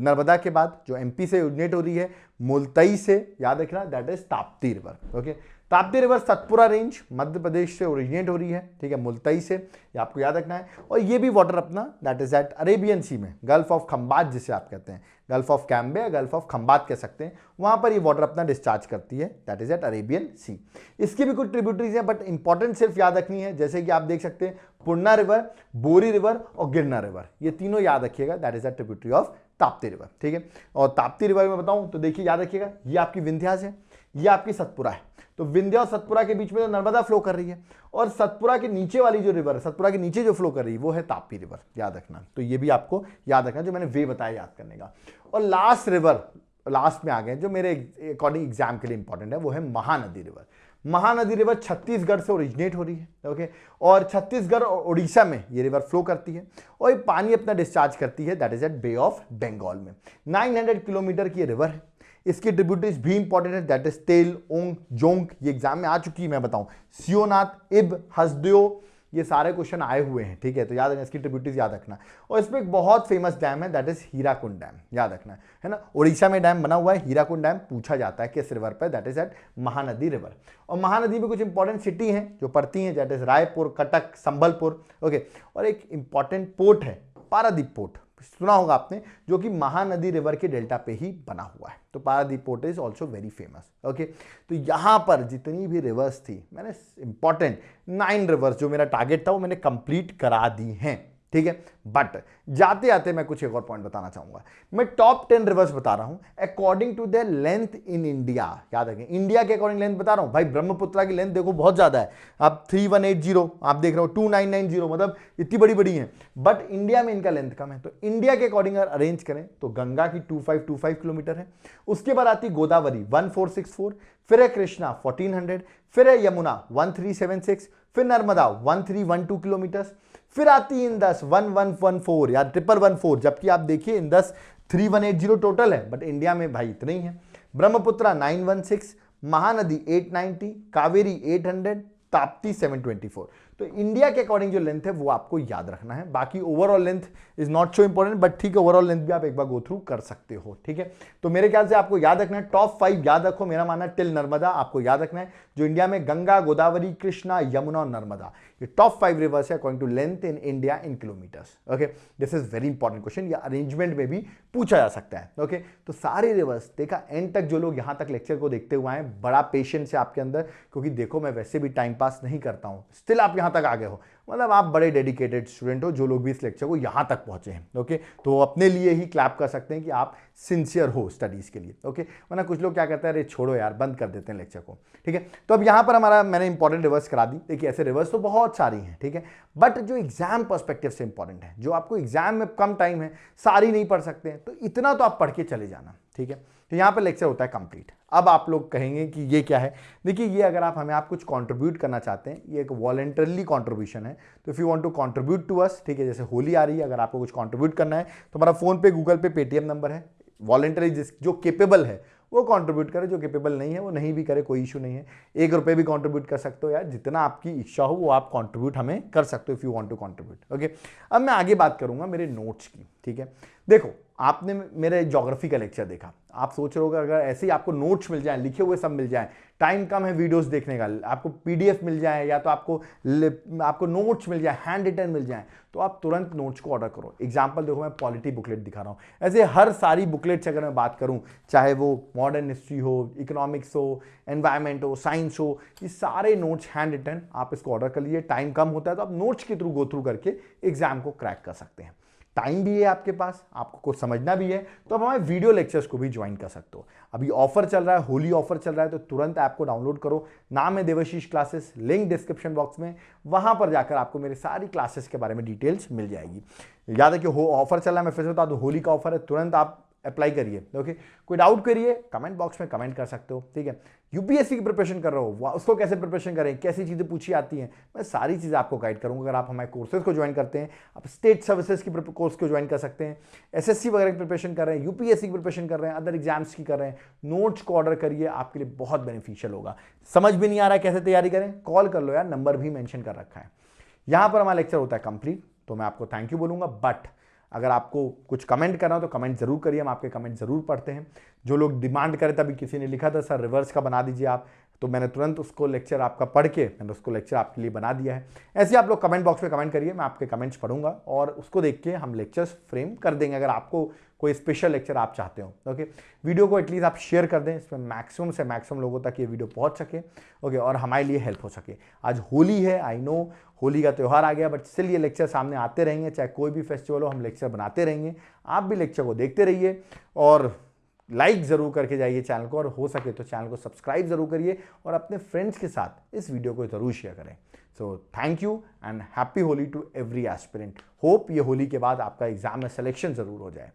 नर्मदा के बाद जो एमपी से ओरिजिनेट हो रही है, मुल्तई से, याद रखना that is Tapti river. Okay, Tapti river Satpura range Madhya Pradesh से ओरिजिनेट हो रही है, ठीक है, मुल्तई से, ये आपको याद रखना है। और ये भी वाटर अपना दैट इज एट अरेबियन सी में, गल्फ ऑफ खंबात जिसे आप कहते हैं, गल्फ ऑफ कैम्बे या गल्फ ऑफ खंबात कह सकते हैं, वहां पर ये वाटर अपना डिस्चार्ज करती है, दैट इज एट अरेबियन सी। इसकी भी कुछ ट्रिब्यूटरीज हैं बट इंपॉर्टेंट सिर्फ याद रखनी है, जैसे कि आप देख सकते हैं पूर्णा रिवर, बोरी रिवर और गिरना रिवर, ये तीनों याद रखिएगा, that is a tributary of Tapti river, ठीक है। और ताप्ती रिवर में बताऊं तो देखिए याद रखिएगा, ये आपकी विंध्यास है, ये आपकी सतपुरा है, तो विंध्या और सतपुरा के बीच में तो नर्मदा फ्लो कर रही है, और सतपुरा के नीचे वाली जो रिवर है, सतपुरा के नीचे जो फ्लो कर रही है वो है ताप्ती रिवर, याद रखना। तो ये भी आपको याद रखना जो मैंने वे बताया याद करने का। और लास्ट रिवर, लास्ट में आ गए जो मेरे अकॉर्डिंग एग्जाम के लिए इंपॉर्टेंट है, वो है महानदी रिवर। महानदी रिवर छत्तीसगढ़ से ओरिजिनेट हो रही है, ओके, और छत्तीसगढ़ और उड़ीसा में ये रिवर फ्लो करती है और ये पानी अपना डिस्चार्ज करती है, that is at Bay of Bengal में। 900 किलोमीटर की रिवर है। इसकी ट्रिब्यूटरीज भी इंपॉर्टेंट है, दैट इज तेल, ओंग, जोंक, ये एग्जाम में आ चुकी है, मैं बताऊं, सियोनाथ, इब, हसदेव, ये सारे क्वेश्चन आए हुए हैं, ठीक है, तो याद रखना, इसकी ट्रिब्यूटरीज याद रखना। और इसमें एक बहुत फेमस डैम है दैट इज हीराकुंड डैम, याद रखना है ना, उड़ीसा में डैम बना हुआ है हीराकुंड डैम, पूछा जाता है किस रिवर पर, that is at Mahanadi river. और महानदी में कुछ इंपॉर्टेंट सिटी हैं जो पड़ती हैं, that is Raipur, Cuttack, Sambalpur, okay, और एक इंपॉर्टेंट पोर्ट है पारादीप पोर्ट, सुना होगा आपने, जो कि महानदी रिवर के डेल्टा पे ही बना हुआ है, तो Paradip port is also very famous. Okay, तो यहां पर जितनी भी रिवर्स थी, मैंने इंपॉर्टेंट 9 रिवर्स जो मेरा टारगेट था वो मैंने कंप्लीट करा दी हैं, ठीक है। बट जाते आते मैं कुछ एक और पॉइंट बताना चाहूंगा। मैं टॉप 10 रिवर्स बता रहा हूं according to their length in India, याद रखें, इंडिया के अकॉर्डिंग लेंथ बता रहा हूं। भाई ब्रह्मपुत्रा की लेंथ देखो बहुत ज्यादा है, आप 3180 आप देख रहे हो, 2990, मतलब इतनी बड़ी बड़ी है, बट इंडिया में इनका लेंथ कम है। तो इंडिया के अकॉर्डिंग अगर अरेंज करें तो गंगा की 2525 किलोमीटर है, उसके बाद आती गोदावरी 1464, फिर है कृष्णा 1400, फिर है यमुना 1376, फिर नर्मदा 1312 किलोमीटर, फिर आती इंदस 1114 या 1114, जबकि आप देखिए इंदस 3180 टोटल है, बट इंडिया में भाई इतने ही है। ब्रह्मपुत्रा 916, महानदी 890, कावेरी 800, ताप्ती 724। तो इंडिया के अकॉर्डिंग जो लेंथ है वो आपको याद रखना है, बाकी overall length is not so important, but ठीक है, ओवरऑल लेंथ भी आप एक बार गो थ्रू कर सकते हो, ठीक है। तो मेरे ख्याल से आपको याद रखना है, टॉप 5 याद रखो, मेरा मानना है टिल नर्मदा आपको याद रखना है, जो इंडिया में गंगा, गोदावरी, कृष्णा, यमुना और नर्मदा, ये टॉप 5 रिवर्स है according to length in India in kilometres. Okay, this is very important question, या अरेंजमेंट में भी पूछा जा सकता है। ओके, तो सारे रिवर्स देखा, एंड तक जो लोग यहां तक लेक्चर को देखते हुए आए, बड़ा पेशेंस है आपके अंदर, क्योंकि देखो मैं वैसे भी टाइम पास नहीं करता हूं, स्टिल आप यहां तक आ गए हो, मतलब आप बड़े डेडिकेटेड स्टूडेंट हो जो लोग भी इस लेक्चर को यहां तक पहुंचे हैं। ओके, तो अपने लिए ही क्लैप कर सकते हैं कि आप सिंसियर हो स्टडीज के लिए। ओके, वरना कुछ लोग क्या कहते हैं, अरे छोड़ो यार, बंद कर देते हैं लेक्चर को, ठीक है। तो अब यहां पर हमारा मैंने इंपॉर्टेंट रिवर्स करा दी। देखिए ऐसे रिवर्स तो बहुत सारी हैं, ठीक है, बट जो एग्जाम पर्सपेक्टिव से इंपॉर्टेंट है, जो आपको एग्जाम में कम टाइम है, सारी नहीं पढ़ सकते हैं, तो इतना तो आप पढ़ के चले जाना, ठीक है। तो यहां पर लेक्चर होता है कंप्लीट। अब आप लोग कहेंगे कि ये क्या है, देखिए ये अगर आप हमें आप कुछ कंट्रीब्यूट करना चाहते हैं, ये एक वॉलंटरली कंट्रीब्यूशन है, तो if you want to contribute to us, ठीक है, जैसे होली आ रही है, अगर आपको कुछ कंट्रीब्यूट करना है तो हमारा फोन पे, गूगल पे, पेटीएम नंबर है, वॉलंटरी जो केपेबल है वो कंट्रीब्यूट करे, जो केपेबल नहीं है वो नहीं भी करे, कोई इशू नहीं है। 1 रुपये भी कंट्रीब्यूट कर सकते हो यार, जितना आपकी इच्छा हो वो आप कंट्रीब्यूट हमें कर सकते हो if you want to contribute. Okay, अब मैं आगे बात करूंगा मेरे नोट्स की, ठीक है। देखो आपने मेरे ज्योग्राफी का लेक्चर देखा, आप सोच रहे हो अगर ऐसे ही आपको नोट्स मिल जाए, लिखे हुए सब मिल जाए, टाइम कम है वीडियोस देखने का, आपको पीडीएफ मिल जाए या तो आपको नोट्स मिल जाए, हैंड रिटन मिल जाए, तो आप तुरंत नोट्स को ऑर्डर करो। एग्जाम्पल देखो, मैं पॉलिटी बुकलेट दिखा रहा हूँ, ऐसे हर सारी बुकलेट्स अगर मैं बात करूँ, चाहे वो मॉडर्न हिस्ट्री हो, इकोनॉमिक्स हो, एनवायरमेंट हो, साइंस हो, ये सारे नोट्स हैंड रिटन आप इसको ऑर्डर कर लीजिए। टाइम कम होता है तो आप नोट्स के थ्रू गो थ्रू करके एग्जाम को क्रैक कर सकते हैं। टाइम भी है आपके पास, आपको कुछ समझना भी है, तो आप हमारे वीडियो लेक्चर्स को भी ज्वाइन कर सकते हो। अभी ऑफर चल रहा है, होली ऑफर चल रहा है, तो तुरंत ऐप को डाउनलोड करो। नाम है Devashish classes, link description box में, वहां पर जाकर आपको मेरे सारी क्लासेस के बारे में डिटेल्स मिल जाएगी। याद है कि ऑफर चल रहा है, मैं फिर से बता दूं, होली का ऑफर है, तुरंत आप अप्लाई करिए। ओके, कोई डाउट करिए, कमेंट बॉक्स में कमेंट कर सकते हो, ठीक है। यूपीएससी की प्रिपरेशन कर रहे हो, उसको कैसे प्रिपरेशन करें, कैसी चीजें पूछी आती हैं, मैं सारी चीजें आपको गाइड करूंगा। अगर आप हमारे कोर्सेज को ज्वाइन करते हैं, आप स्टेट सर्विसेज की कोर्स को ज्वाइन कर सकते हैं, एसएससी वगैरह की प्रिपरेशन कर रहे हैं, यूपीएससी की प्रिपरेशन कर रहे हैं, अदर एग्जाम्स की कर रहे हैं, नोट्स को ऑर्डर करिए, आपके लिए बहुत बेनिफिशियल होगा। समझ भी नहीं आ रहा है कैसे तैयारी करें, कॉल कर लो यार, नंबर भी मेंशन कर रखा है। यहां पर हमारा लेक्चर होता है कंप्लीट, तो मैं आपको थैंक यू बोलूंगा। बट अगर आपको कुछ कमेंट करना हो तो कमेंट जरूर करिए, हम आपके कमेंट जरूर पढ़ते हैं। जो लोग डिमांड करे थे, अभी किसी ने लिखा था सर रिवर्स का बना दीजिए आप, तो मैंने तुरंत उसको लेक्चर आपका पढ़ के मैंने उसको लेक्चर आपके लिए बना दिया है। ऐसे आप लोग कमेंट बॉक्स में कमेंट करिए, मैं आपके कमेंट्स पढ़ूंगा और उसको देख के हम लेक्चर्स फ्रेम कर देंगे, अगर आपको कोई स्पेशल लेक्चर आप चाहते हो। ओके, वीडियो को एटलीस्ट आप शेयर कर दें, इसमें मैक्सिमम से मैक्सिमम लोगों तक ये वीडियो पहुंच सके, ओके, और हमारे लिए हेल्प हो सके। आज होली है, आई नो होली का त्यौहार आ गया, बट स्टिल ये लेक्चर सामने आते रहेंगे, चाहे कोई भी फेस्टिवल हो, हम लेक्चर बनाते रहेंगे। आप भी लेक्चर को देखते रहिए और लाइक जरूर करके जाइए चैनल को, और हो सके तो चैनल को सब्सक्राइब जरूर करिए और अपने फ्रेंड्स के साथ इस वीडियो को जरूर शेयर करें। So thank you and happy Holi to every aspirant. Hope ये होली के बाद आपका एग्जाम में सिलेक्शन जरूर हो जाए।